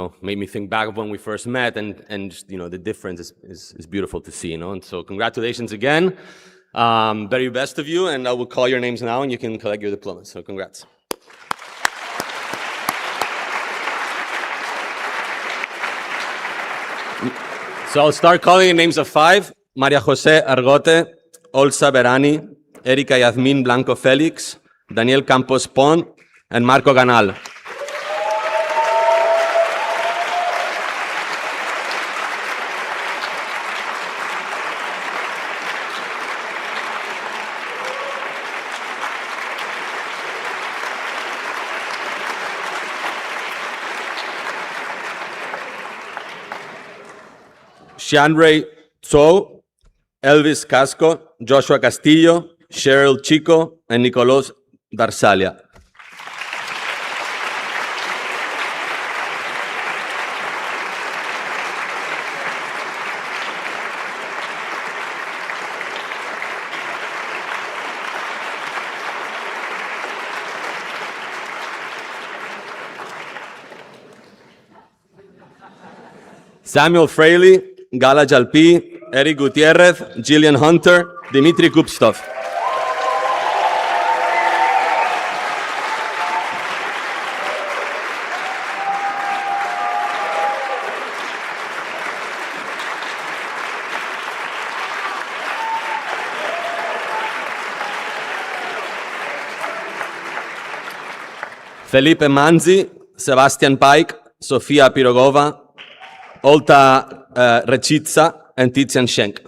me think back of when we first met, and just, the difference is beautiful to see, and so congratulations again. Very best of you, and I will call your names now and you can collect your diplomas. So congrats. So I'll start calling the names of 5. Maria Jose Argote, Olsa Berani, Erika Yasmin Blanco Felix, Daniel Campos Pon, and Marco Ganal. Xianrei Zhou, Elvis Casco, Joshua Castillo, Cheryl Chico, and Nicolas Darsalia. Samuel Fraley, Gala Jalpi, Eric Gutierrez, Jillian Hunter, Dimitri Kupstov. Felipe Manzi, Sebastian Pike, Sofia Pirogova, Olta Rechitsa, and Tizian Schenk.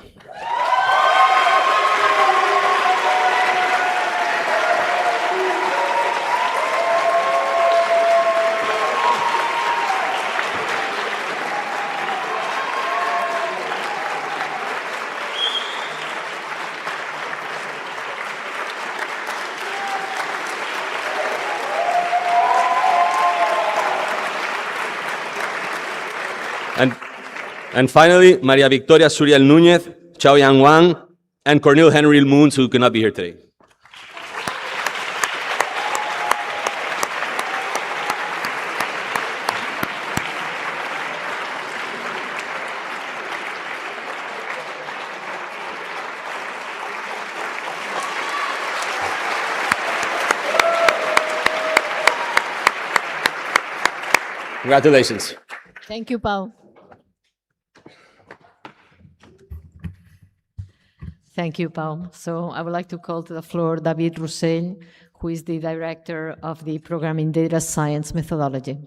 And finally, Maria Victoria Suriel Núñez, Chao Yang Wang, and Cornel Henry Moons, who could not be here today. Congratulations. Thank you, Pau. Thank you, Pau. So I would like to call to the floor David Roussel, who is the director of the program in data science methodology.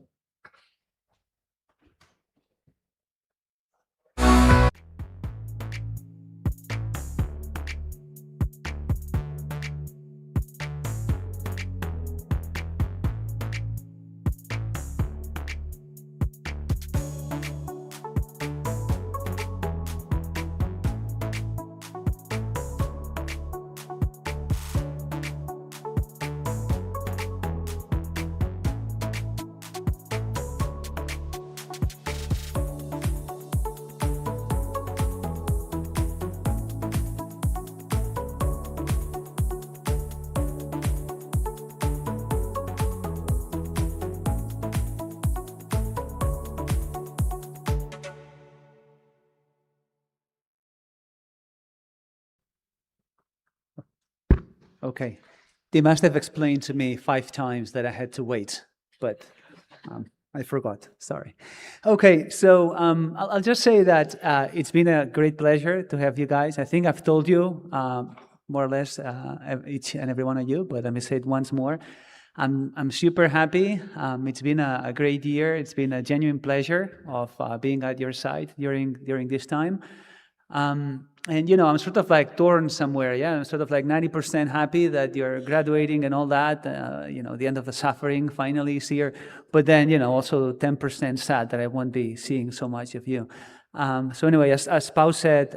Okay. They must have explained to me 5 times that I had to wait, but I forgot. Sorry. Okay, so I'll just say that it's been a great pleasure to have you guys. I think I've told you more or less each and every one of you, but let me say it once more. I'm super happy. It's been a great year. It's been a genuine pleasure of being at your side during this time. And, you know, I'm sort of like torn somewhere, yeah? I'm sort of like 90% happy that you're graduating and all that, you know, the end of the suffering finally is here. But then, you know, also 10% sad that I won't be seeing so much of you. So anyway, as Pau said,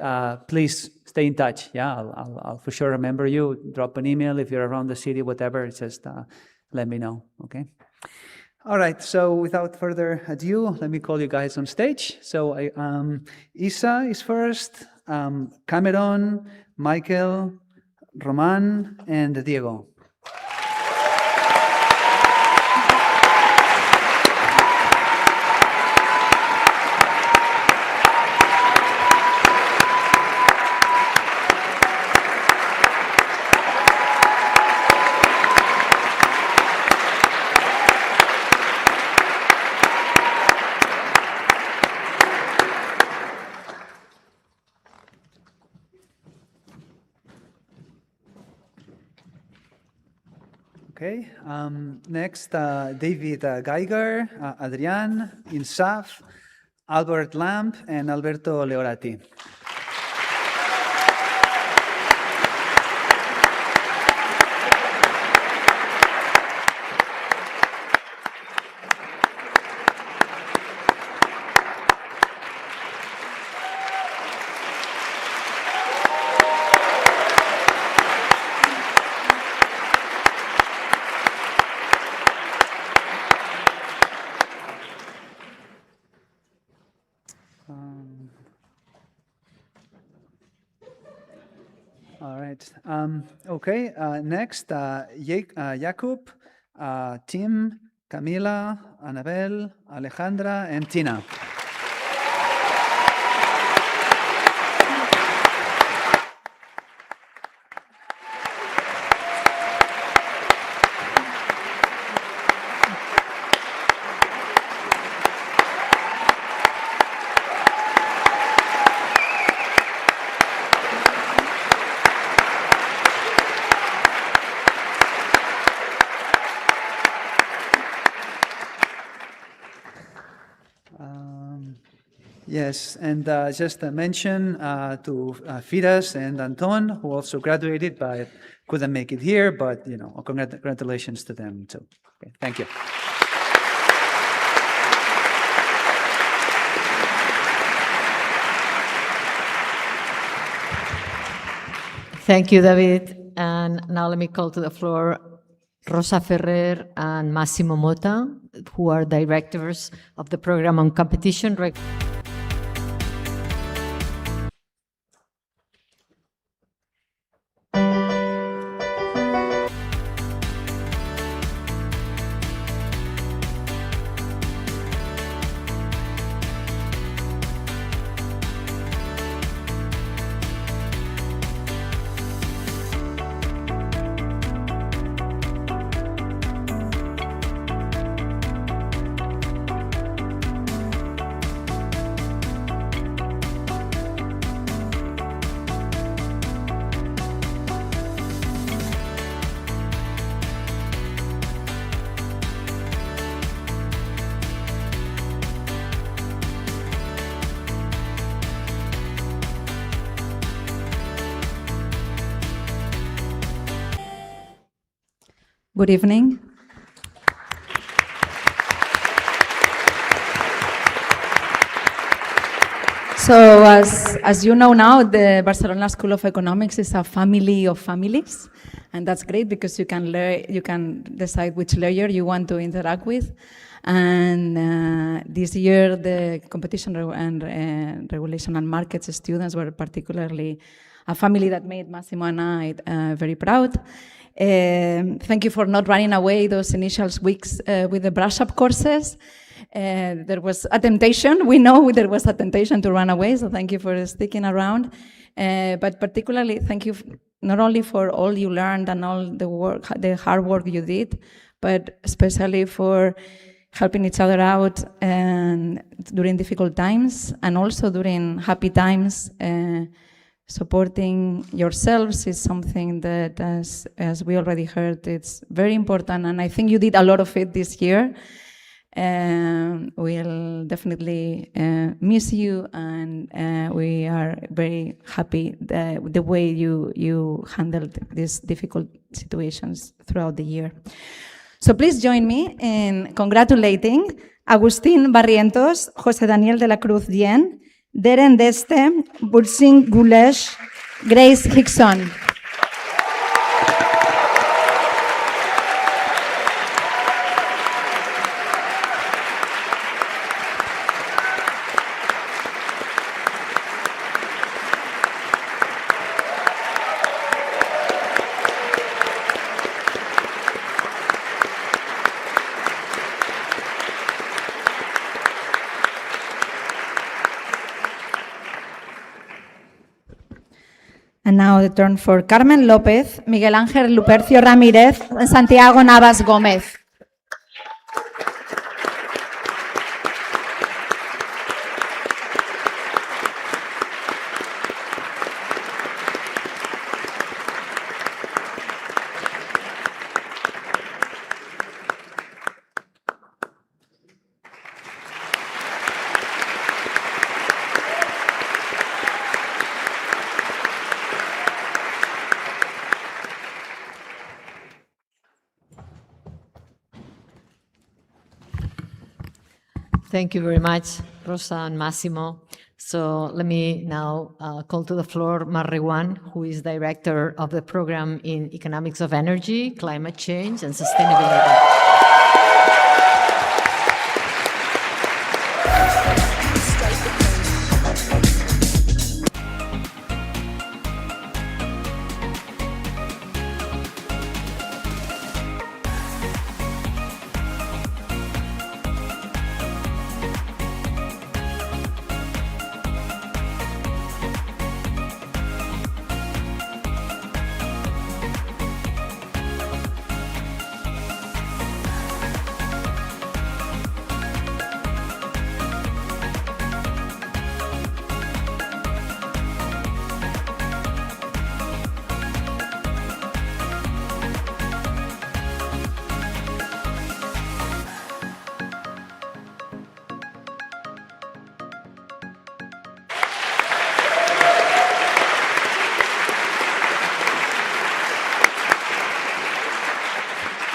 please stay in touch, yeah? I'll for sure remember you. Drop an email if you're around the city, whatever, just let me know, okay? All right, so without further ado, let me call you guys on stage. So Isa is first, Cameron, Michael, Roman, and Diego. Okay, next, David Geiger, Adrian Insaf, Albert Lamp, and Alberto Leorati. All right. Okay. Next, Jakub, Tim, Camila, Annabelle, Alejandra, and Tina. Yes, and just a mention to Firas and Anton, who also graduated but couldn't make it here, but, you know, congratulations to them too. Okay, thank you. Thank you, David. And now let me call to the floor Rosa Ferrer and Massimo Mota, who are directors of the program on competition. Good evening. So as you know now, the Barcelona School of Economics is a family of families, and that's great because you can decide which layer you want to interact with. And this year, the competition and regulation and markets students were particularly a family that made Massimo and I very proud. Thank you for not running away those initial weeks with the brush-up courses. There was a temptation. We know there was a temptation to run away, so thank you for sticking around. But particularly, thank you not only for all you learned and all the work, the hard work you did, but especially for helping each other out and during difficult times and also during happy times. Supporting yourselves is something that, as we already heard, it's very important, and I think you did a lot of it this year. We'll definitely miss you, and we are very happy the way you handled these difficult situations throughout the year. So please join me in congratulating Agustín Barrientos, José Daniel de la Cruz Dien, Deren Deste, Bursing Gulesh, Grace Hickson. And now the turn for Carmen López, Miguel Ángel Lupercio Ramírez, and Santiago Navas Gómez. Thank you very much, Rosa and Massimo. So let me now call to the floor Marrewan, who is Director of the Program in Economics of Energy, Climate Change, and Sustainability.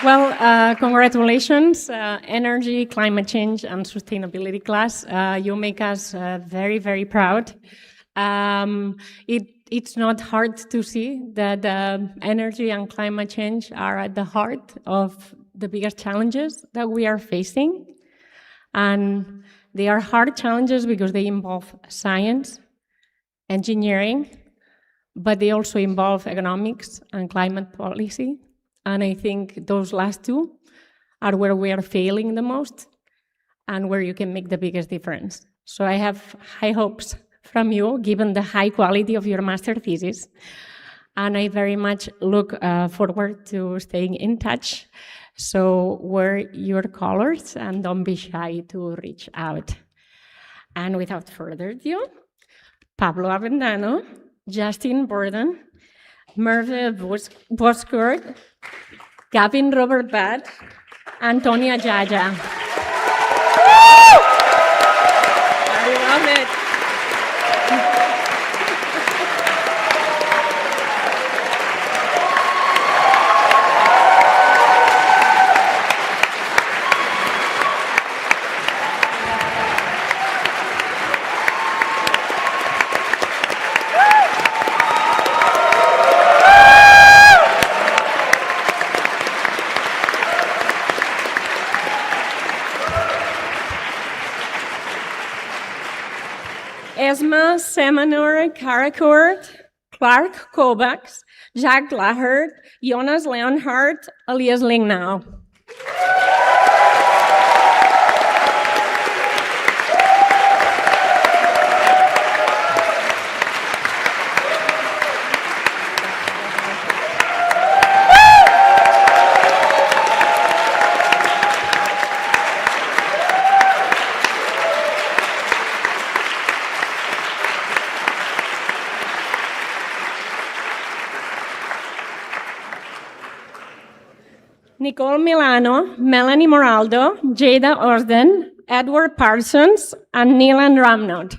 Well, congratulations, Energy, Climate Change, and Sustainability class. You make us very, very proud. It's not hard to see that energy and climate change are at the heart of the biggest challenges that we are facing. And they are hard challenges because they involve science, engineering, but they also involve economics and climate policy. And I think those last two are where we are failing the most and where you can make the biggest difference. So I have high hopes from you, given the high quality of your master thesis. And I very much look forward to staying in touch. So wear your colors and don't be shy to reach out. And without further ado, Pablo Avendano, Justin Borden, Merve Boskurt, Gavin Robert Bad, Antonia Jaja. I love it. Seminor Karakourt, Clark Kovacs, Jack Lahert, Jonas Leonhardt, Elias Lingnau. Nicole Milano, Melanie Moraldo, Jada Orsden, Edward Parsons, and Neelan Ramnod.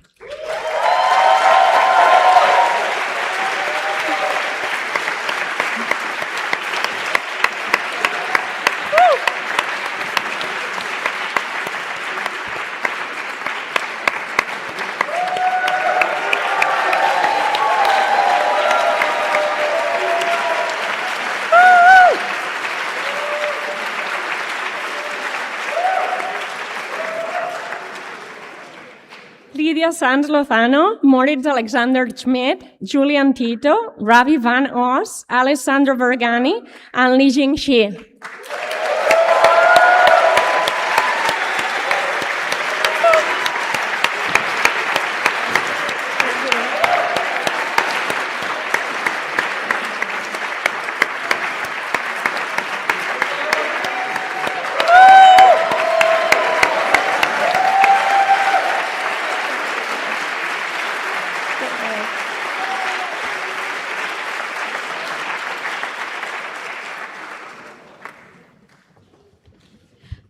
Lydia Sanz Lozano, Moritz Alexander Schmidt, Julian Tito, Ravi Van Oss, Alessandro Vergani, and Li Jingxi.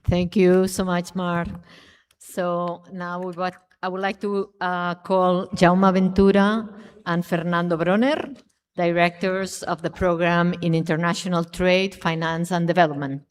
Thank you so much, Mar. So now I would like to call Jaume Ventura and Fernando Bronner, directors of the program in International Trade, Finance and Development.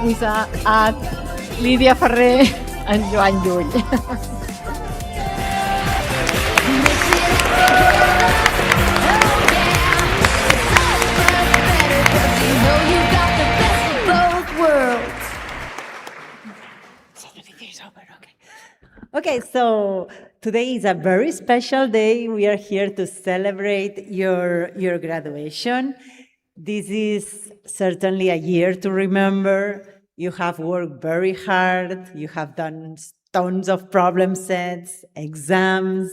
With Lídia Ferrer and Joan Llull. Okay, so today is a very special day. We are here to celebrate your graduation. This is certainly a year to remember. You have worked very hard. You have done tons of problem sets, exams,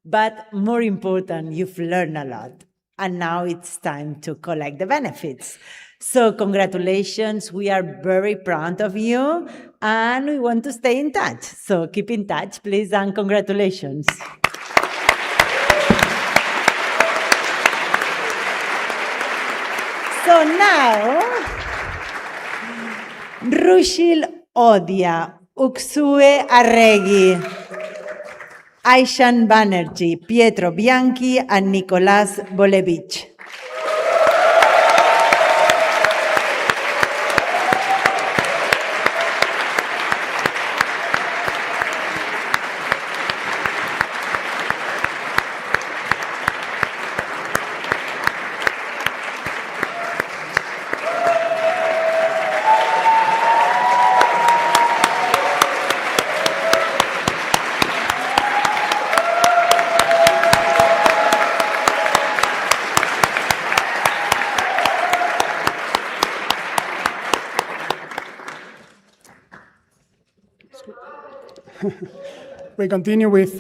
but more important, you've learned a lot. And now it's time to collect the benefits. So congratulations. We are very proud of you and we want to stay in touch. So keep in touch, please, and congratulations. So now, Rushil Odia, Uksue Arregui, Aishan Banerjee, Pietro Bianchi, and Nicolas Bolevich. We continue with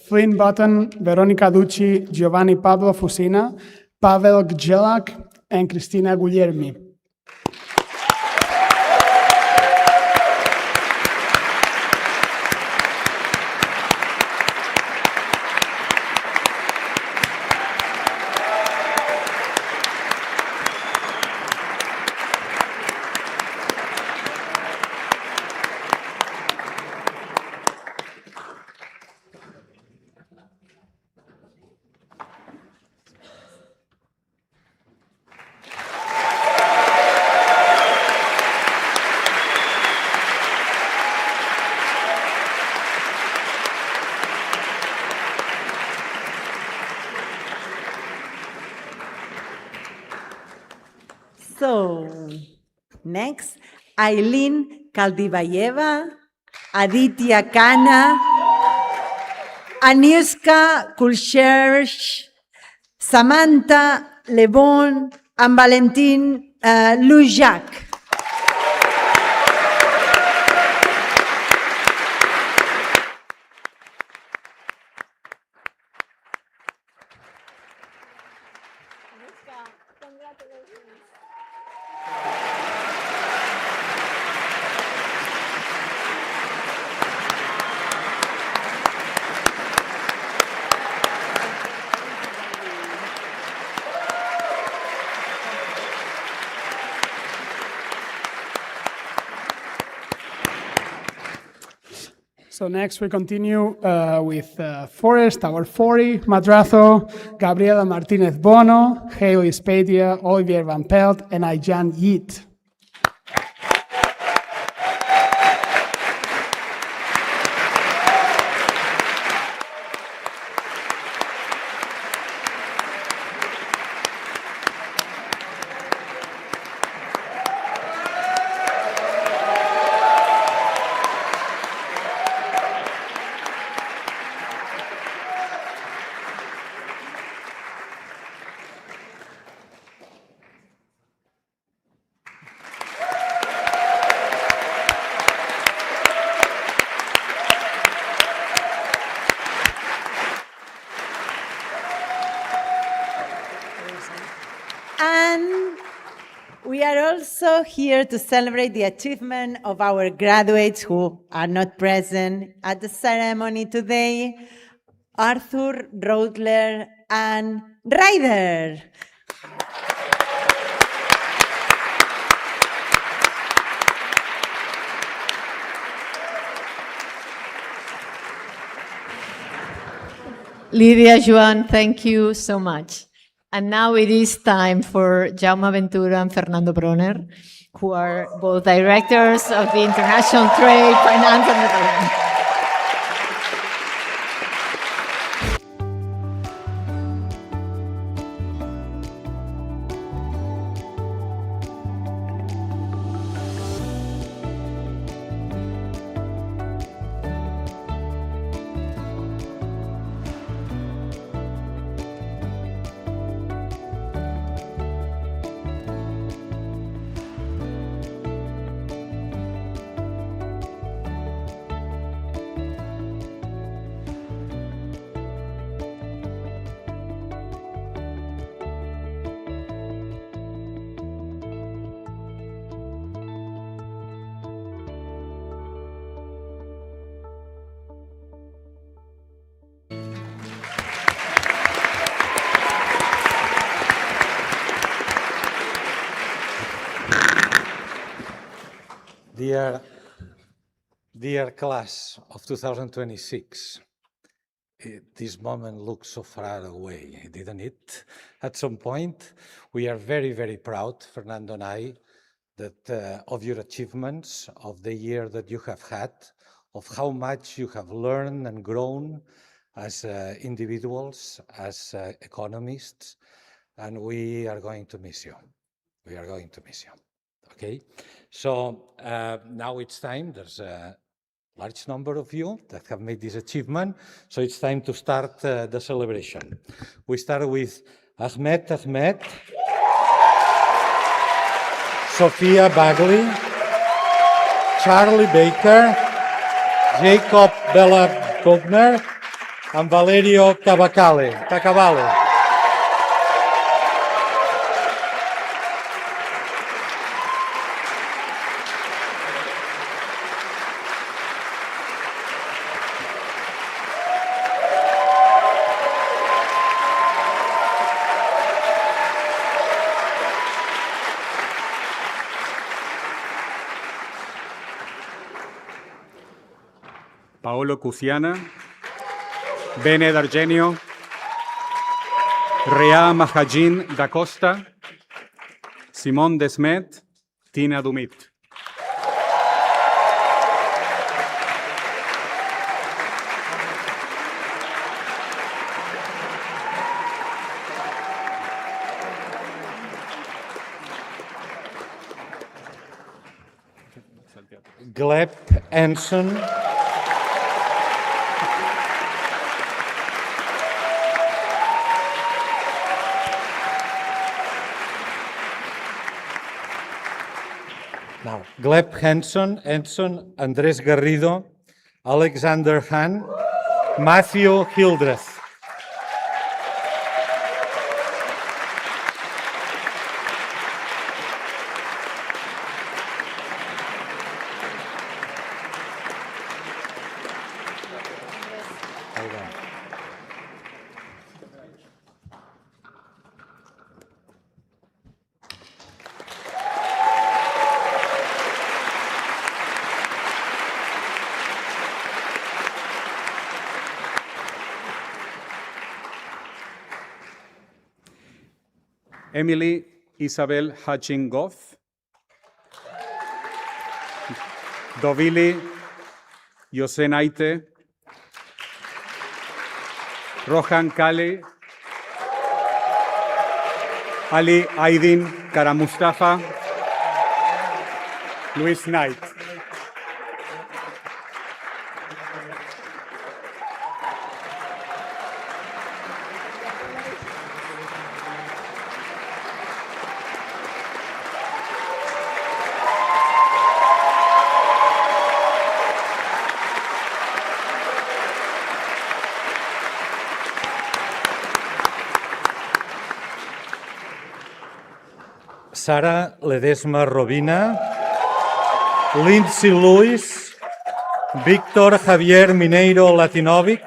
Flynn Button, Veronica Ducci, Giovanni Pablo Fusina, Pavel Gjelak, and Cristina Guglielmi. So, next, Eileen Kaldibayeva, Aditya Khanna, Aniuska Kulchersh, Samantha Lebon, and Valentin Lujak. So next we continue with Forrest, our 40, Madrazo, Gabriela Martinez Bono, Haley Spadia, Olivier Van Pelt, and Aijan Yeet. And we are also here to celebrate the achievement of our graduates who are not present at the ceremony today, Arthur, Roedler, and Ryder. Lydia, Joan, thank you so much. And now it is time for Jaume Ventura and Fernando Bronner, who are both directors of the International Trade, Finance and Development. Dear class of 2026, this moment looks so far away, didn't it? At some point, we are very, very proud, Fernando and I, that of your achievements, of the year that you have had, of how much you have learned and grown as individuals, as economists, and we are going to miss you. We are going to miss you. Okay, so now it's time. There's a large number of you that have made this achievement, so it's time to start the celebration. We start with Ahmed, Sophia Bagley, Charlie Baker, Jacob Bella Gogner, and Valerio Cavale. Paolo Cusiana, Bene D'Argenio, Rea Mahajin da Costa, Simone Desmet, Tina Dumit. Gleb Enson. Now, Gleb Henson, Andrés Garrido, Alexander Hahn, Matthew Hildreth. Emily Isabel Hutching Goff, Dovili Yosenaite, Rohan Kale, Ali Aydin Karamustafa, Luis Knight. Sara Ledesma Robina, Lindsay Lewis, Víctor Javier Mineiro Latinovic,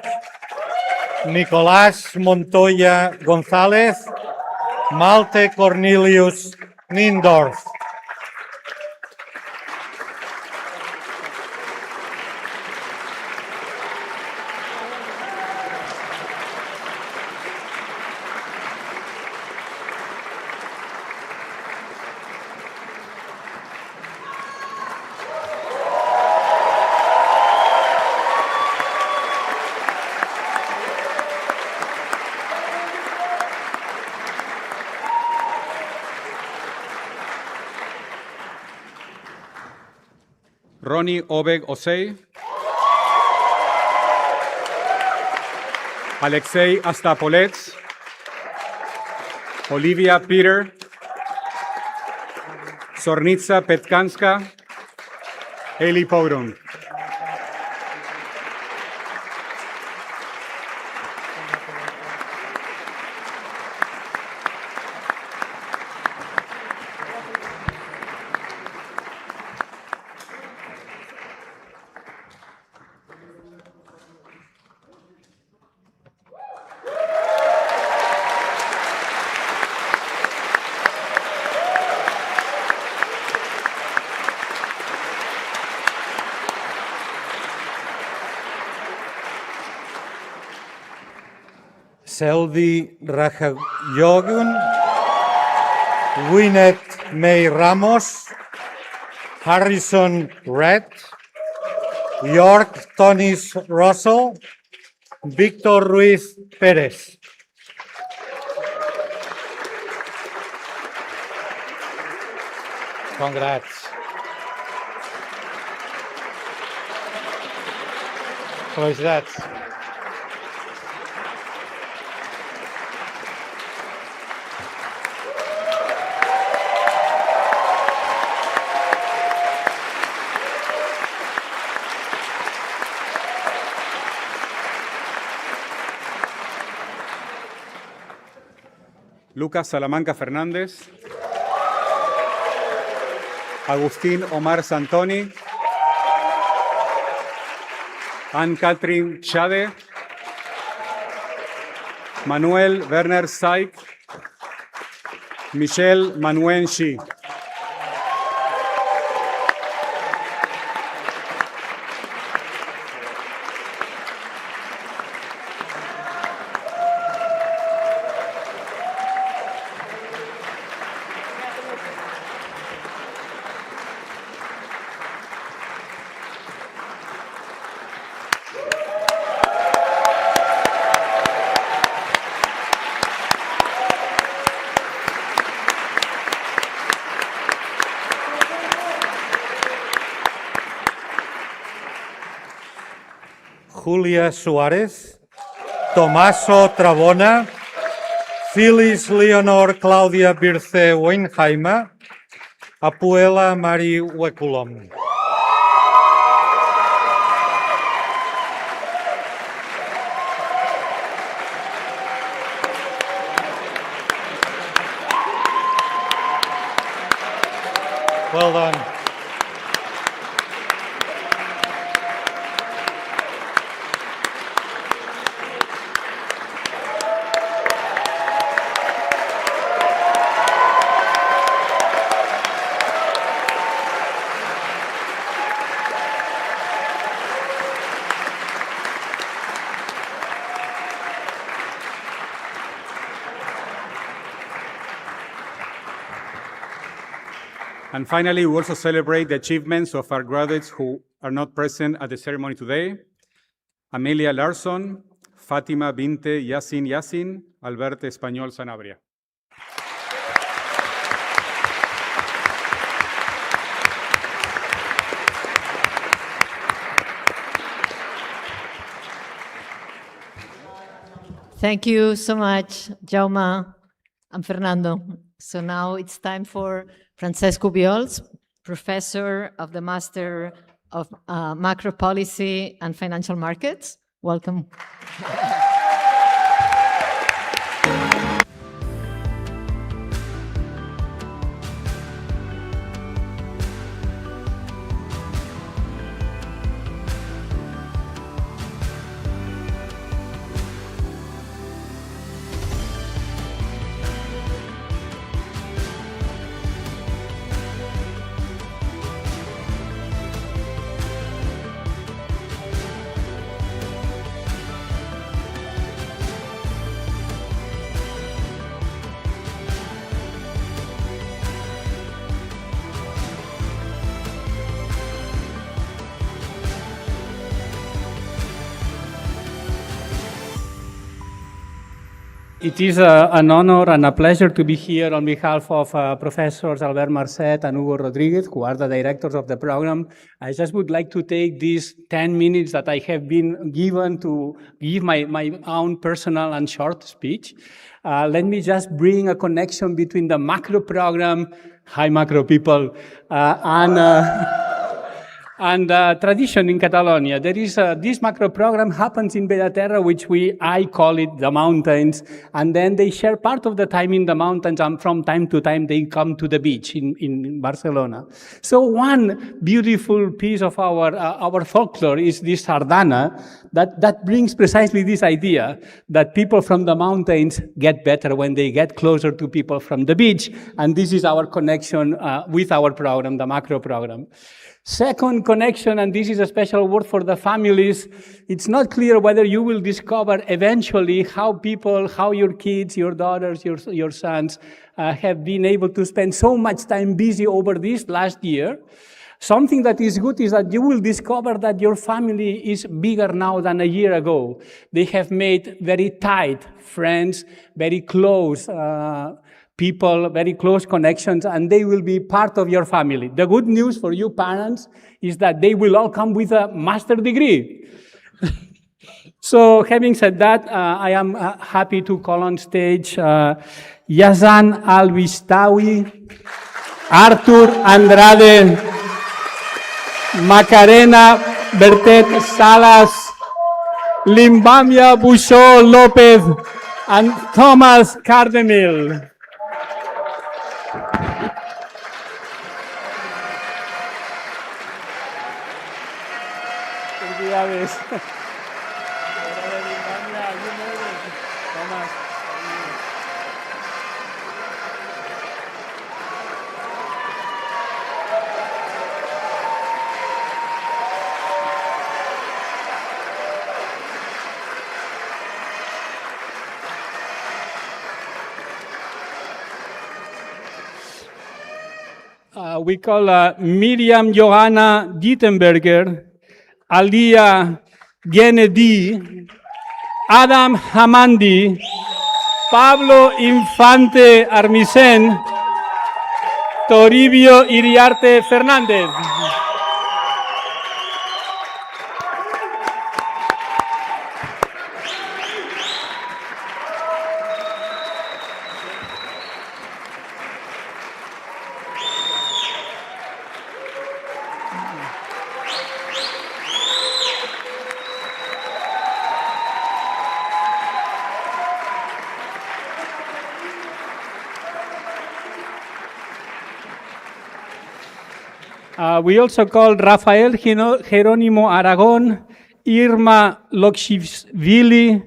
Nicolás Montoya González, Malte Cornelius Nindorf. Ronnie Obeg Osei, Alexei Astapolets, Olivia Peter, Zornitsa Petkanska, Eli Poron. Selvi Rajayogun, Winnet May Ramos, Harrison Red, York Tonis Russell, Victor Ruiz Perez. Congrats. Felicitats. Lucas Salamanca Fernández, Agustín Omar Santoni, Anne-Catherine Chade, Manuel Werner Saik, Michelle Manuen Shi. Julia Suarez, Tomaso Trabona, Phyllis Leonor Claudia Birce Weinheimer, Apuela Mari Wekulom. Well done. And finally, we also celebrate the achievements of our graduates who are not present at the ceremony today. Amelia Larson, Fátima Binte Yassin, Alberto Español Sanabria. Thank you so much, Jaume and Fernando. So now it's time for Francesco Biols, professor of the Master of Macro Policy and Financial Markets. Welcome. It is an honor and a pleasure to be here on behalf of Professors Albert Marcet and Hugo Rodriguez, who are the directors of the program. I just would like to take these 10 minutes that I have been given to give my own personal and short speech. Let me just bring a connection between the macro program, hi macro people, and tradition in Catalonia. There is this macro program happens in Bellaterra, which I call it the mountains, and then they share part of the time in the mountains, and from time to time they come to the beach in Barcelona. So one beautiful piece of our folklore is this sardana that brings precisely this idea that people from the mountains get better when they get closer to people from the beach, and this is our connection with our program, the macro program. Second connection, and this is a special word for the families, it's not clear whether you will discover eventually how your kids, your daughters, your sons have been able to spend so much time busy over this last year. Something that is good is that you will discover that your family is bigger now than a year ago. They have made very tight friends, very close people, very close connections, and they will be part of your family. The good news for you parents is that they will all come with a master's degree. So having said that, I am happy to call on stage Yazan Alvistawi, Arthur Andrade, Macarena Bertet Salas, Limbamia Bouchot Lopez, and Thomas Cardemil. We call Miriam Johanna Dittenberger, Alia Genedi, Adam Hamandi, Pablo Infante Armisen, Toribio Iriarte Fernández. We also call Rafael Jerónimo Aragón, Irma Lokshivili,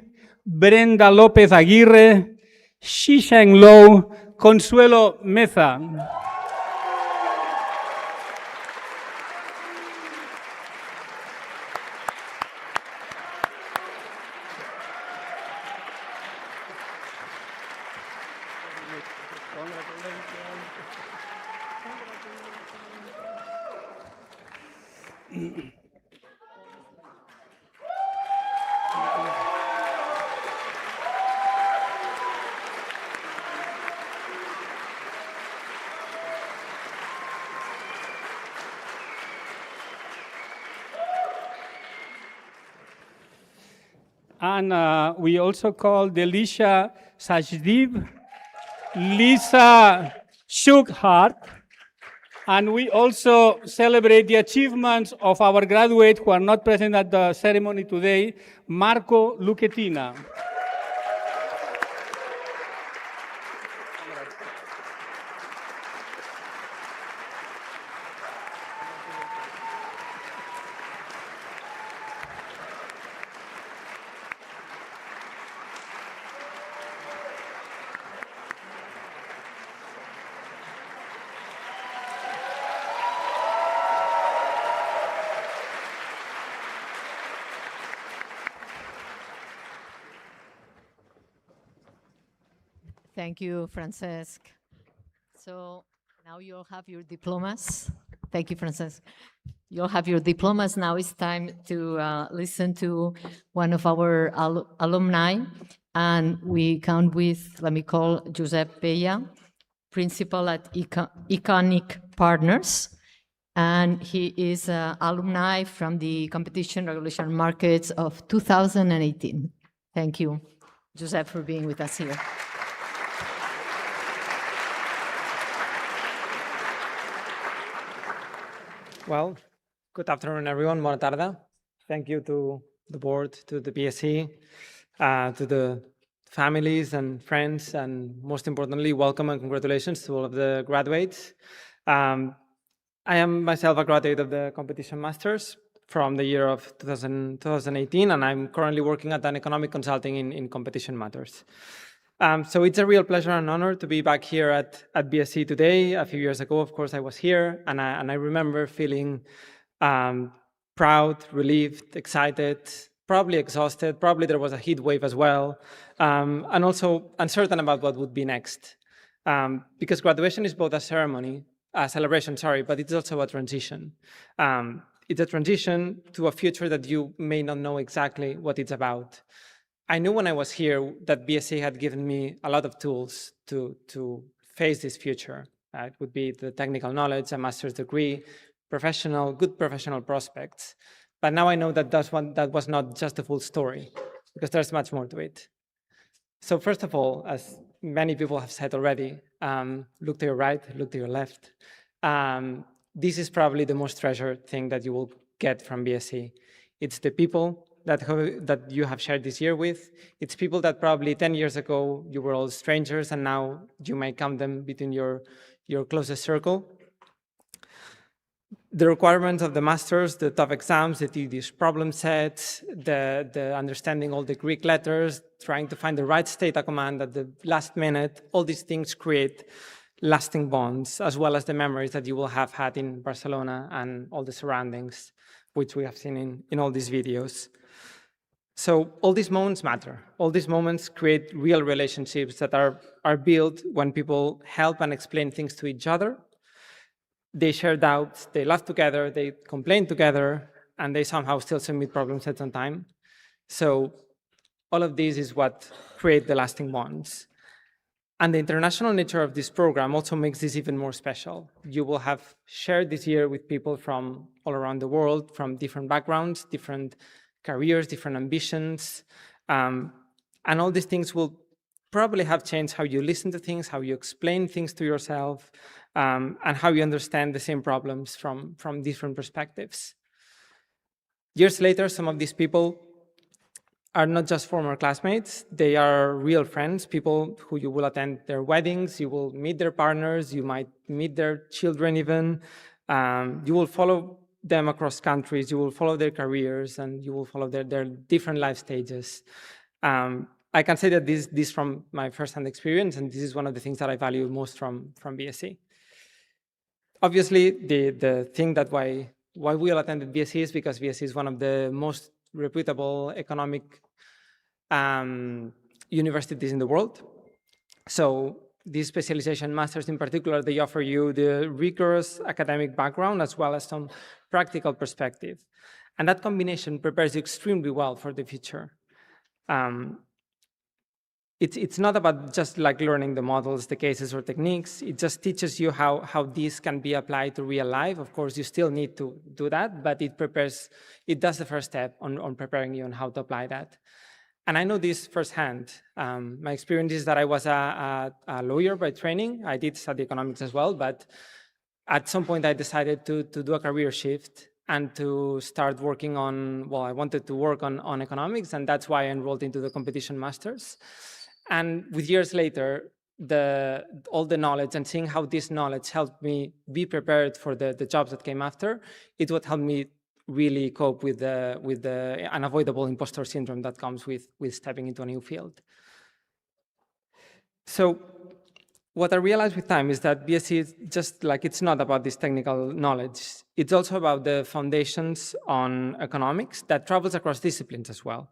Brenda López Aguirre, Shisheng Low, Consuelo Meza. And we also call Delisha Sajdeep, Lisa Shughart, and we also celebrate the achievements of our graduates who are not present at the ceremony today, Marco Luchetina. Thank you, Francesc. So now you'll have your diplomas. Thank you, Francesc. You'll have your diplomas. Now it's time to listen to one of our alumni. And we count with, let me call Josep Pella, principal at Iconic Partners. And he is alumni from the Competition Regulation Markets of 2018. Thank you, Josep, for being with us here. Well, good afternoon, everyone. Bona tarda. Thank you to the board, to the BSE, to the families and friends, and most importantly, welcome and congratulations to all of the graduates. I am myself a graduate of the Competition Masters from the year of 2018, and I'm currently working at an economic consulting in competition matters. So it's a real pleasure and honor to be back here at BSE today. A few years ago, of course, I was here, and I remember feeling proud, relieved, excited, probably exhausted. Probably there was a heat wave as well, and also uncertain about what would be next. Because graduation is both a celebration, but it's also a transition. It's a transition to a future that you may not know exactly what it's about. I knew when I was here that BSE had given me a lot of tools to face this future. It would be the technical knowledge, a master's degree, good professional prospects. But now I know that that was not just the full story, because there's much more to it. So first of all, as many people have said already, look to your right, look to your left. This is probably the most treasured thing that you will get from BSE. It's the people that you have shared this year with. It's people that probably 10 years ago you were all strangers, and now you may count them between your closest circle. The requirements of the masters, the tough exams, the tedious problem sets, the understanding all the Greek letters, trying to find the right state of command at the last minute, all these things create lasting bonds, as well as the memories that you will have had in Barcelona and all the surroundings, which we have seen in all these videos. So all these moments matter. All these moments create real relationships that are built when people help and explain things to each other. They share doubts, they laugh together, they complain together, and they somehow still submit problem sets on time. So all of this is what create the lasting bonds. And the international nature of this program also makes this even more special. You will have shared this year with people from all around the world, from different backgrounds, different careers, different ambitions. And all these things will probably have changed how you listen to things, how you explain things to yourself, and how you understand the same problems from different perspectives. Years later, some of these people are not just former classmates, they are real friends, people who you will attend their weddings, you will meet their partners, you might meet their children even. You will follow them across countries, you will follow their careers, and you will follow their different life stages. I can say that this from my first-hand experience, and this is one of the things that I value most from BSE. Obviously, the thing that why we all attended BSE is because BSE is one of the most reputable economic universities in the world. So these specialization masters in particular, they offer you the rigorous academic background as well as some practical perspective. And that combination prepares you extremely well for the future. It's not about just like learning the models, the cases or techniques. It just teaches you how these can be applied to real life. Of course, you still need to do that, but it does the first step on preparing you on how to apply that. And I know this firsthand. My experience is that I was a lawyer by training. I did study economics as well, but at some point I decided to do a career shift and to start working on, well, I wanted to work on economics, and that's why I enrolled into the competition masters. And with years later, all the knowledge and seeing how this knowledge helped me be prepared for the jobs that came after, it would help me really cope with the unavoidable imposter syndrome that comes with stepping into a new field. So what I realized with time is that BSE is just like, it's not about this technical knowledge. It's also about the foundations on economics that travels across disciplines as well.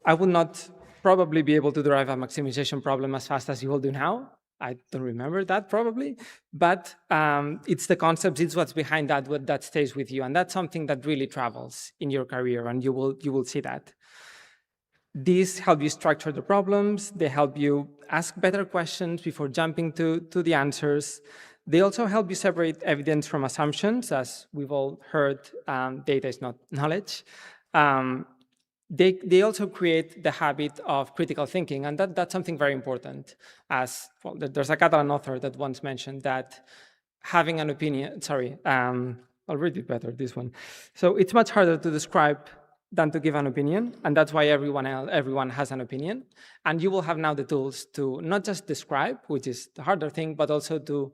I will not probably be able to derive a maximization problem as fast as you all do now. I don't remember that probably, but it's the concepts, it's what's behind that stays with you. And that's something that really travels in your career, and you will see that. These help you structure the problems. They help you ask better questions before jumping to the answers. They also help you separate evidence from assumptions. As we've all heard, data is not knowledge. They also create the habit of critical thinking, and that's something very important. As well, there's a Catalan author that once mentioned that having an opinion, I'll read it better, this one. So it's much harder to describe than to give an opinion, and that's why everyone has an opinion. And you will have now the tools to not just describe, which is the harder thing, but also to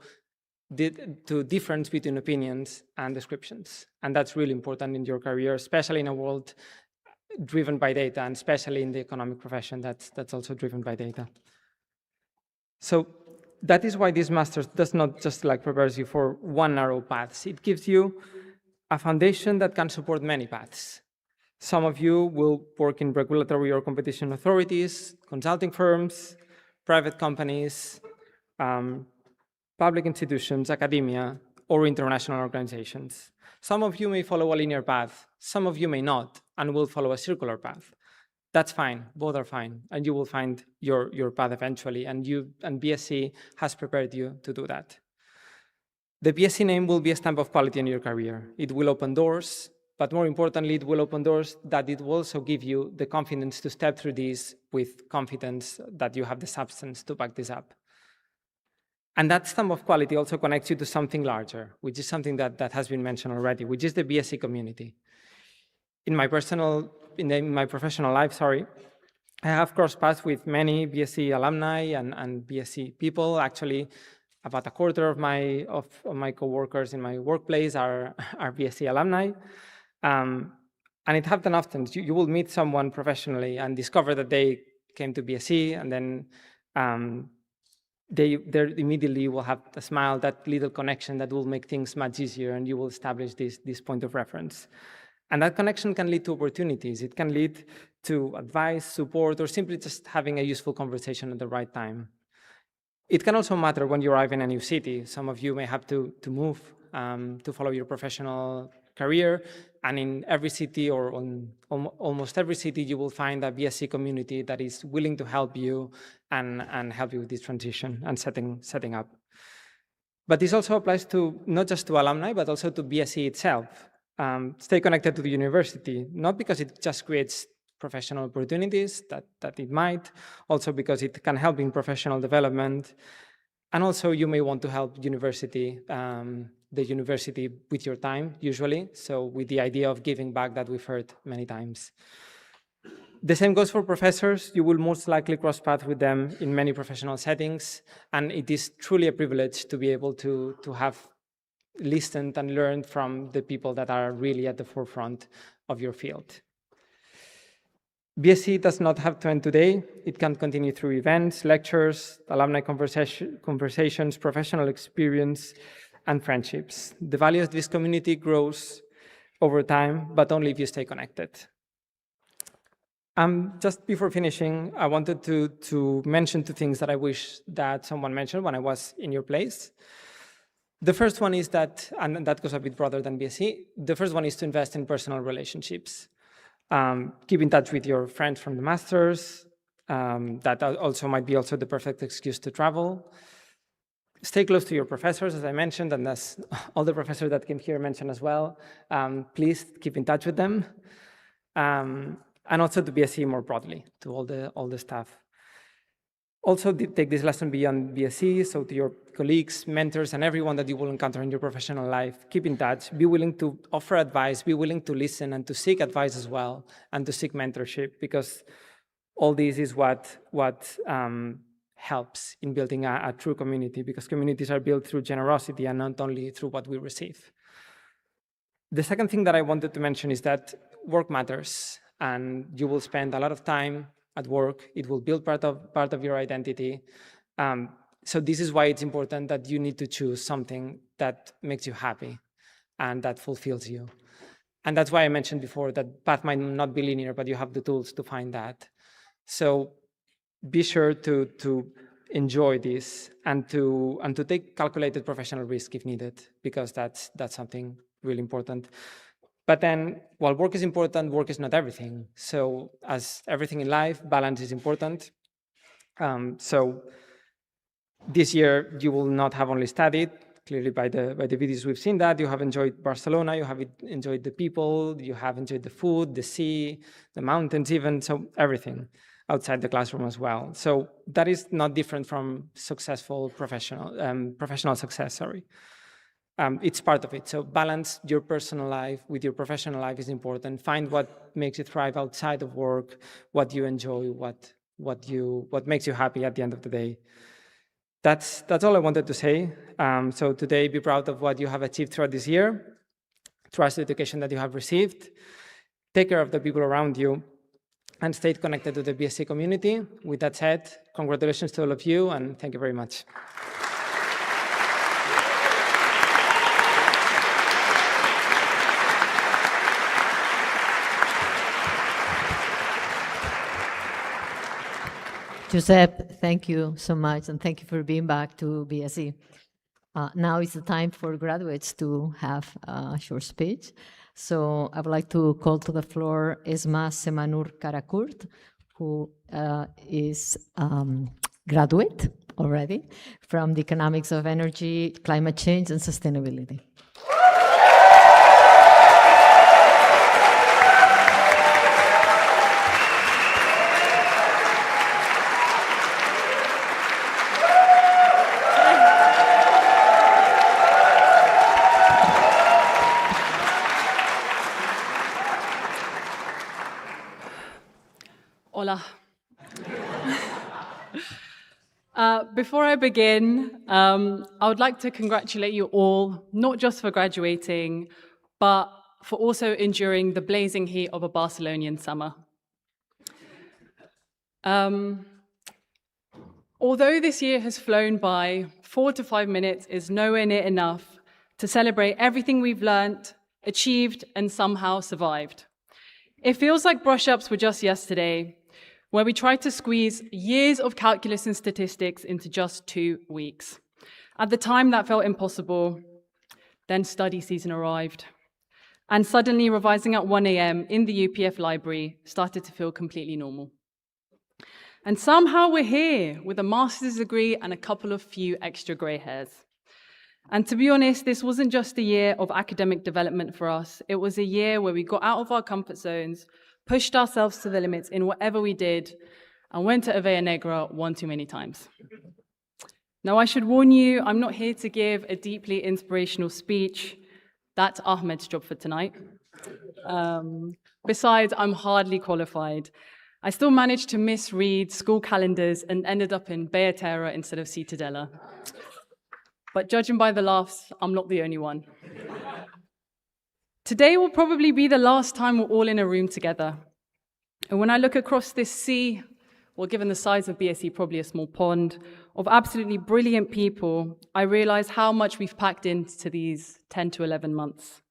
difference between opinions and descriptions. And that's really important in your career, especially in a world driven by data, and especially in the economic profession that's also driven by data. So that is why this master's does not just like prepares you for one narrow path. It gives you a foundation that can support many paths. Some of you will work in regulatory or competition authorities, consulting firms, private companies, public institutions, academia, or international organizations. Some of you may follow a linear path, some of you may not, and will follow a circular path. That's fine, both are fine, and you will find your path eventually, and BSE has prepared you to do that. The BSE name will be a stamp of quality in your career. It will open doors, but more importantly, it will open doors that it will also give you the confidence to step through these with confidence that you have the substance to back this up. And that stamp of quality also connects you to something larger, which is something that has been mentioned already, which is the BSE community. In my professional life, I have crossed paths with many BSE alumni and BSE people. Actually, about a quarter of my coworkers in my workplace are BSE alumni. And it happens often. You will meet someone professionally and discover that they came to BSE, and then they immediately will have a smile, that little connection that will make things much easier, and you will establish this point of reference. And that connection can lead to opportunities. It can lead to advice, support, or simply just having a useful conversation at the right time. It can also matter when you arrive in a new city. Some of you may have to move to follow your professional career, and in every city or almost every city, you will find a BSE community that is willing to help you and help you with this transition and setting up. But this also applies to not just to alumni, but also to BSE itself. Stay connected to the university, not because it just creates professional opportunities, that it might, also because it can help in professional development. And also you may want to help the university with your time, usually, so with the idea of giving back that we've heard many times. The same goes for professors. You will most likely cross paths with them in many professional settings, and it is truly a privilege to be able to have listened and learned from the people that are really at the forefront of your field. BSE does not have to end today. It can continue through events, lectures, alumni conversations, professional experience, and friendships. The value of this community grows over time, but only if you stay connected. Just before finishing, I wanted to mention two things that I wish that someone mentioned when I was in your place. The first one is that, and that goes a bit broader than BSE, the first one is to invest in personal relationships. Keep in touch with your friends from the masters. That also might be also the perfect excuse to travel. Stay close to your professors, as I mentioned, and as all the professors that came here mentioned as well. Please keep in touch with them. And also to BSE more broadly, to all the staff. Also, take this lesson beyond BSE, so to your colleagues, mentors, and everyone that you will encounter in your professional life. Keep in touch, be willing to offer advice, be willing to listen and to seek advice as well, and to seek mentorship, because all this is what helps in building a true community, because communities are built through generosity and not only through what we receive. The second thing that I wanted to mention is that work matters, and you will spend a lot of time at work. It will build part of your identity. So this is why it's important that you need to choose something that makes you happy and that fulfills you. And that's why I mentioned before that path might not be linear, but you have the tools to find that. So be sure to enjoy this and to take calculated professional risk if needed, because that's something really important. But then, while work is important, work is not everything. So as everything in life, balance is important. So this year, you will not have only studied, clearly by the videos we've seen that, you have enjoyed Barcelona, you have enjoyed the people, you have enjoyed the food, the sea, the mountains even, so everything outside the classroom as well. So that is not different from successful professional success, sorry. It's part of it. So balance your personal life with your professional life is important. Find what makes you thrive outside of work, what you enjoy, what makes you happy at the end of the day. That's all I wanted to say. So today, be proud of what you have achieved throughout this year. Trust the education that you have received. Take care of the people around you, and stay connected to the BSE community. With that said, congratulations to all of you, and thank you very much. Josep, thank you so much, and thank you for being back to BSE. Now is the time for graduates to have a short speech. So I would like to call to the floor Esma Semanur Karakurt, who is graduate already from the Economics of Energy, Climate Change, and Sustainability. Hola. Before I begin, I would like to congratulate you all, not just for graduating, but for also enduring the blazing heat of a Barcelonian summer. Although this year has flown by, 4 to 5 minutes is nowhere near enough to celebrate everything we've learnt, achieved, and somehow survived. It feels like brush-ups were just yesterday, where we tried to squeeze years of calculus and statistics into just 2 weeks. At the time, that felt impossible. Then study season arrived. And suddenly, revising at 1 a.m. in the UPF library started to feel completely normal. And somehow we're here with a master's degree and a couple of few extra gray hairs. And to be honest, this wasn't just a year of academic development for us. It was a year where we got out of our comfort zones, pushed ourselves to the limits in whatever we did, and went to Avea Negra one too many times. Now, I should warn you, I'm not here to give a deeply inspirational speech. That's Ahmed's job for tonight. Besides, I'm hardly qualified. I still managed to misread school calendars and ended up in Beaterra instead of Ciutadella. but judging by the laughs, I'm not the only one. Today will probably be the last time we're all in a room together. And when I look across this sea, well, given the size of BSE, probably a small pond, of absolutely brilliant people, I realize how much we've packed into these 10 to 11 months.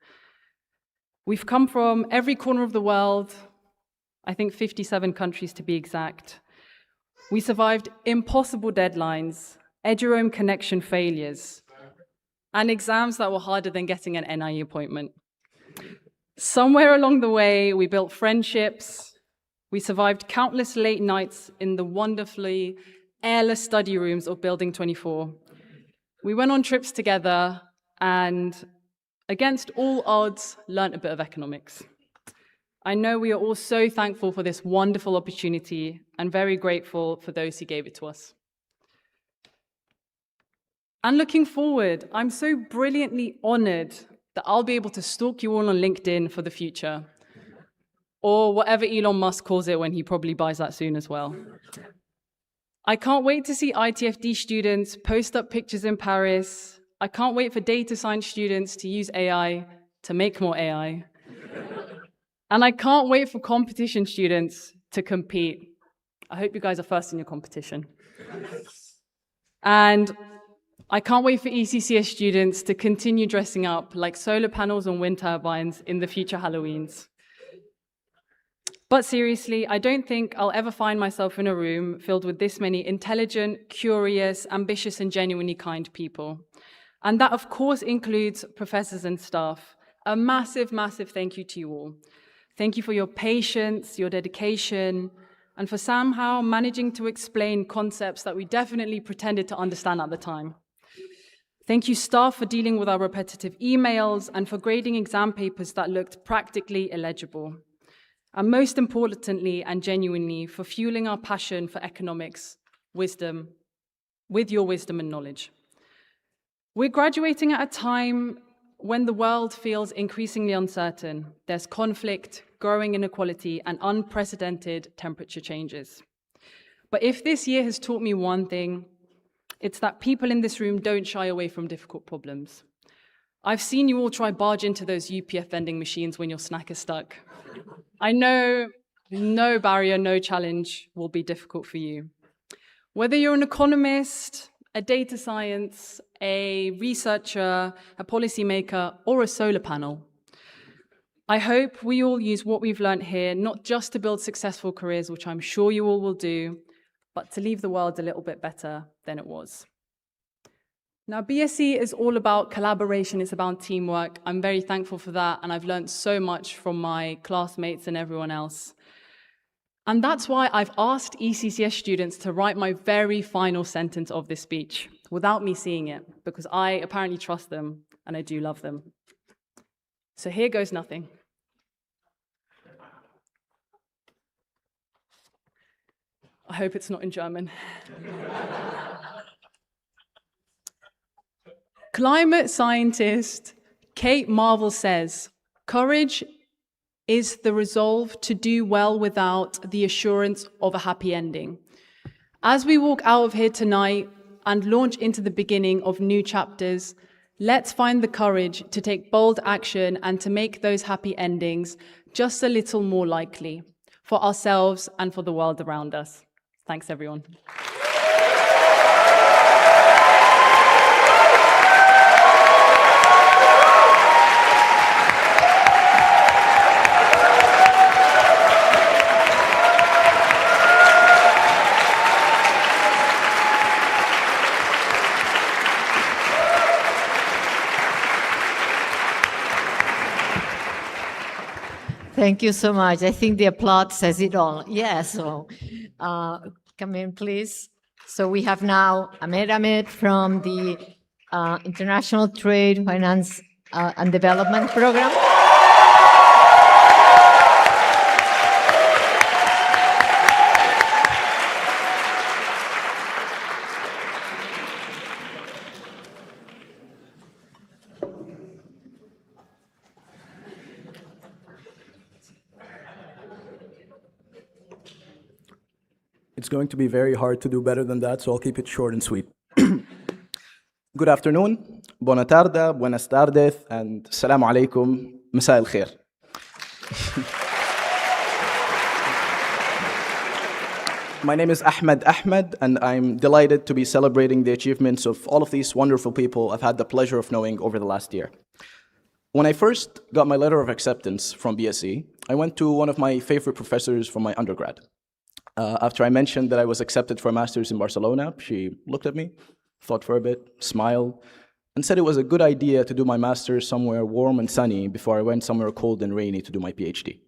We've come from every corner of the world, I think 57 countries to be exact. We survived impossible deadlines, EduRoam connection failures, and exams that were harder than getting an NIE appointment. Somewhere along the way, we built friendships. We survived countless late nights in the wonderfully airless study rooms of Building 24. We went on trips together and, against all odds, learnt a bit of economics. I know we are all so thankful for this wonderful opportunity and very grateful for those who gave it to us. And looking forward, I'm so brilliantly honored that I'll be able to stalk you all on LinkedIn for the future, or whatever Elon Musk calls it when he probably buys that soon as well. I can't wait to see ITFD students post up pictures in Paris. I can't wait for data science students to use AI to make more AI. And I can't wait for competition students to compete. I hope you guys are first in your competition. And I can't wait for ECCS students to continue dressing up like solar panels and wind turbines in the future Halloweens. But seriously, I don't think I'll ever find myself in a room filled with this many intelligent, curious, ambitious, and genuinely kind people. And that, of course, includes professors and staff. A massive, massive thank you to you all. Thank you for your patience, your dedication, and for somehow managing to explain concepts that we definitely pretended to understand at the time. Thank you, staff, for dealing with our repetitive emails and for grading exam papers that looked practically illegible. And most importantly and genuinely, for fueling our passion for economics, wisdom, with your wisdom and knowledge. We're graduating at a time when the world feels increasingly uncertain. There's conflict, growing inequality, and unprecedented temperature changes. But if this year has taught me one thing, it's that people in this room don't shy away from difficult problems. I've seen you all try barge into those UPF vending machines when your snack is stuck. I know no barrier, no challenge will be difficult for you. Whether you're an economist, a data science, a researcher, a policymaker, or a solar panel, I hope we all use what we've learned here, not just to build successful careers, which I'm sure you all will do, but to leave the world a little bit better than it was. Now, BSE is all about collaboration, it's about teamwork. I'm very thankful for that, and I've learned so much from my classmates and everyone else. And that's why I've asked ECCS students to write my very final sentence of this speech without me seeing it, because I apparently trust them, and I do love them. So here goes nothing. I hope it's not in German. Climate scientist Kate Marvel says, "Courage is the resolve to do well without the assurance of a happy ending." As we walk out of here tonight and launch into the beginning of new chapters, let's find the courage to take bold action and to make those happy endings just a little more likely for ourselves and for the world around us. Thanks, everyone. Thank you so much. I think the applause says it all. Yes, so come in, please. So we have now Ahmed from the International Trade, Finance and Development Program. It's going to be very hard to do better than that, so I'll keep it short and sweet. Good afternoon, buona tarda, buenas tardes, and salamu alaikum, masa al khair. My name is Ahmed, and I'm delighted to be celebrating the achievements of all of these wonderful people I've had the pleasure of knowing over the last year. When I first got my letter of acceptance from BSE, I went to one of my favorite professors from my undergrad. After I mentioned that I was accepted for a master's in Barcelona, she looked at me, thought for a bit, smiled, and said it was a good idea to do my master's somewhere warm and sunny before I went somewhere cold and rainy to do my PhD.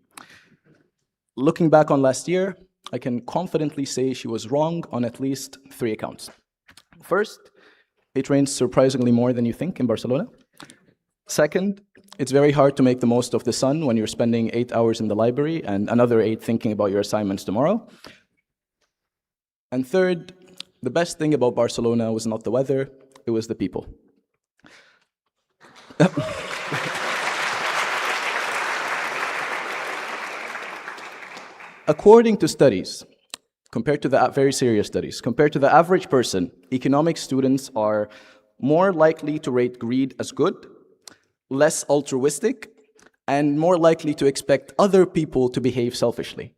Looking back on last year, I can confidently say she was wrong on at least 3 accounts. First, it rains surprisingly more than you think in Barcelona. Second, it's very hard to make the most of the sun when you're spending 8 hours in the library and another 8 thinking about your assignments tomorrow. And third, the best thing about Barcelona was not the weather, it was the people. According to studies, very serious studies, compared to the average person, economics students are more likely to rate greed as good, less altruistic, and more likely to expect other people to behave selfishly.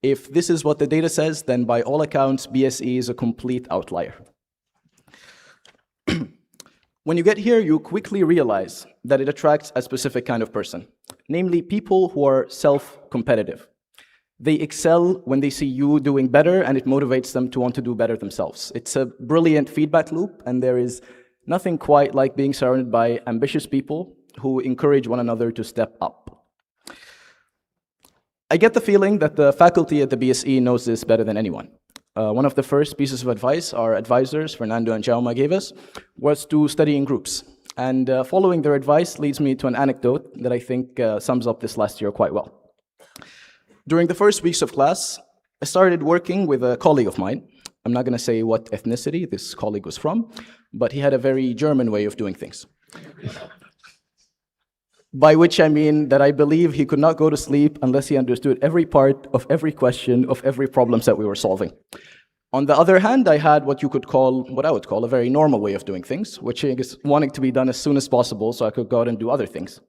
If this is what the data says, then by all accounts, BSE is a complete outlier. When you get here, you quickly realize that it attracts a specific kind of person, namely people who are self-competitive. They excel when they see you doing better, and it motivates them to want to do better themselves. It's a brilliant feedback loop, and there is nothing quite like being surrounded by ambitious people who encourage one another to step up. I get the feeling that the faculty at the BSE knows this better than anyone. One of the first pieces of advice our advisors, Fernando and Jaume, gave us was to study in groups. And following their advice leads me to an anecdote that I think sums up this last year quite well. During the first weeks of class, I started working with a colleague of mine. I'm not going to say what ethnicity this colleague was from, but he had a very German way of doing things. By which I mean that I believe he could not go to sleep unless he understood every part of every question of every problem that we were solving. On the other hand, I had what I would call a very normal way of doing things, which is wanting to be done as soon as possible so I could go out and do other things.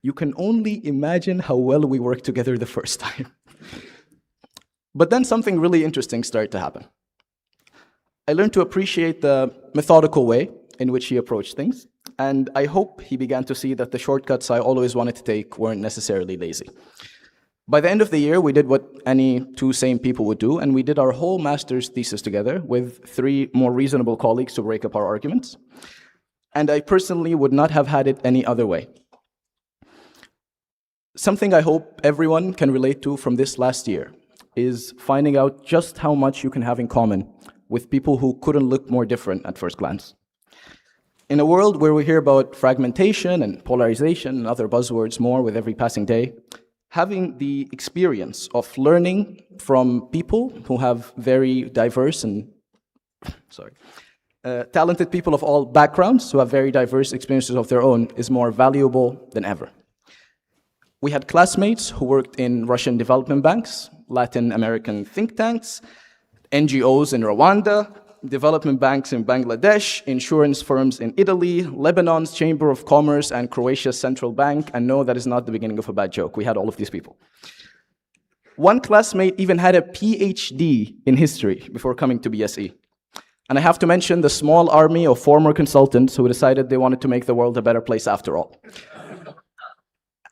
You can only imagine how well we worked together the first time. But then something really interesting started to happen. I learned to appreciate the methodical way in which he approached things, and I hope he began to see that the shortcuts I always wanted to take weren't necessarily lazy. By the end of the year, we did what any 2 sane people would do, and we did our whole master's thesis together with 3 more reasonable colleagues to break up our arguments. And I personally would not have had it any other way. Something I hope everyone can relate to from this last year is finding out just how much you can have in common with people who couldn't look more different at first glance. In a world where we hear about fragmentation and polarization and other buzzwords more with every passing day, having the experience of learning from people who have very diverse and, talented people of all backgrounds who have very diverse experiences of their own is more valuable than ever. We had classmates who worked in Russian development banks, Latin American think tanks, NGOs in Rwanda, development banks in Bangladesh, insurance firms in Italy, Lebanon's Chamber of Commerce, and Croatia's Central Bank. And no, that is not the beginning of a bad joke. We had all of these people. One classmate even had a PhD in history before coming to BSE. And I have to mention the small army of former consultants who decided they wanted to make the world a better place after all.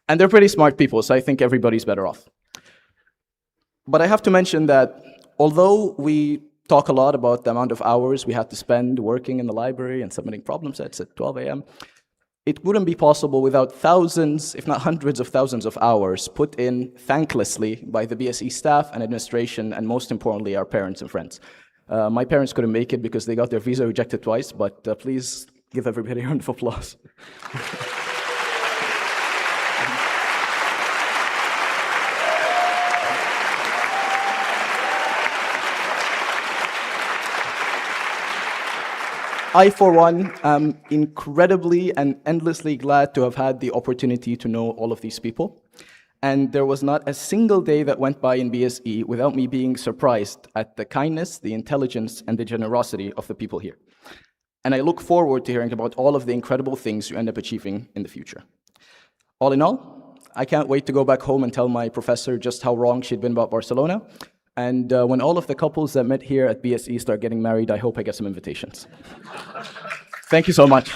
And they're pretty smart people, so I think everybody's better off. But I have to mention that although we talk a lot about the amount of hours we had to spend working in the library and submitting problem sets at 12 a.m., it wouldn't be possible without thousands, if not hundreds of thousands of hours put in thanklessly by the BSE staff and administration, and most importantly, our parents and friends. My parents couldn't make it because they got their visa rejected twice, but please give everybody a round of applause. I, for one, am incredibly and endlessly glad to have had the opportunity to know all of these people. And there was not a single day that went by in BSE without me being surprised at the kindness, the intelligence, and the generosity of the people here. and I look forward to hearing about all of the incredible things you end up achieving in the future. All in all, I can't wait to go back home and tell my professor just how wrong she'd been about Barcelona. And when all of the couples that met here at BSE start getting married, I hope I get some invitations. Thank you so much.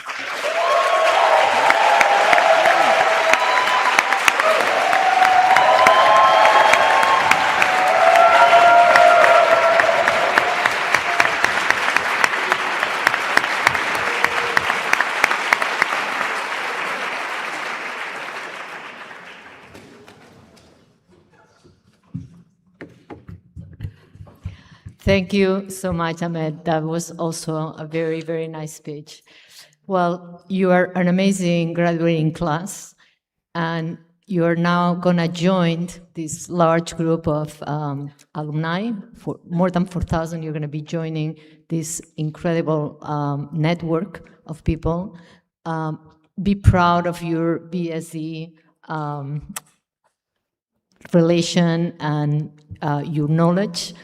Thank you so much, Ahmed. That was also a very, very nice speech. Well, you are an amazing graduating class, and you are now going to join this large group of alumni. For more than 4,000, you're going to be joining this incredible network of people. Be proud of your BSE relation and your knowledge.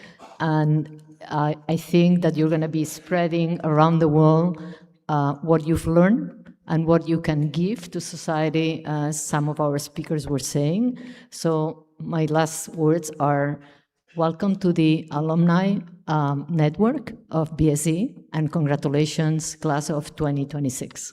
And I think that you're going to be spreading around the world what you've learned and what you can give to society, as some of our speakers were saying. So my last words are, welcome to the alumni network of BSE, and congratulations, class of 2026.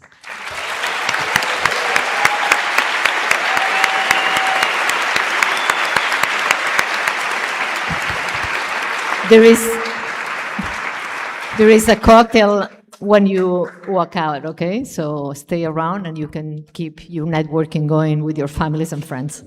There is a cocktail when you walk out, okay? So stay around and you can keep your networking going with your families and friends.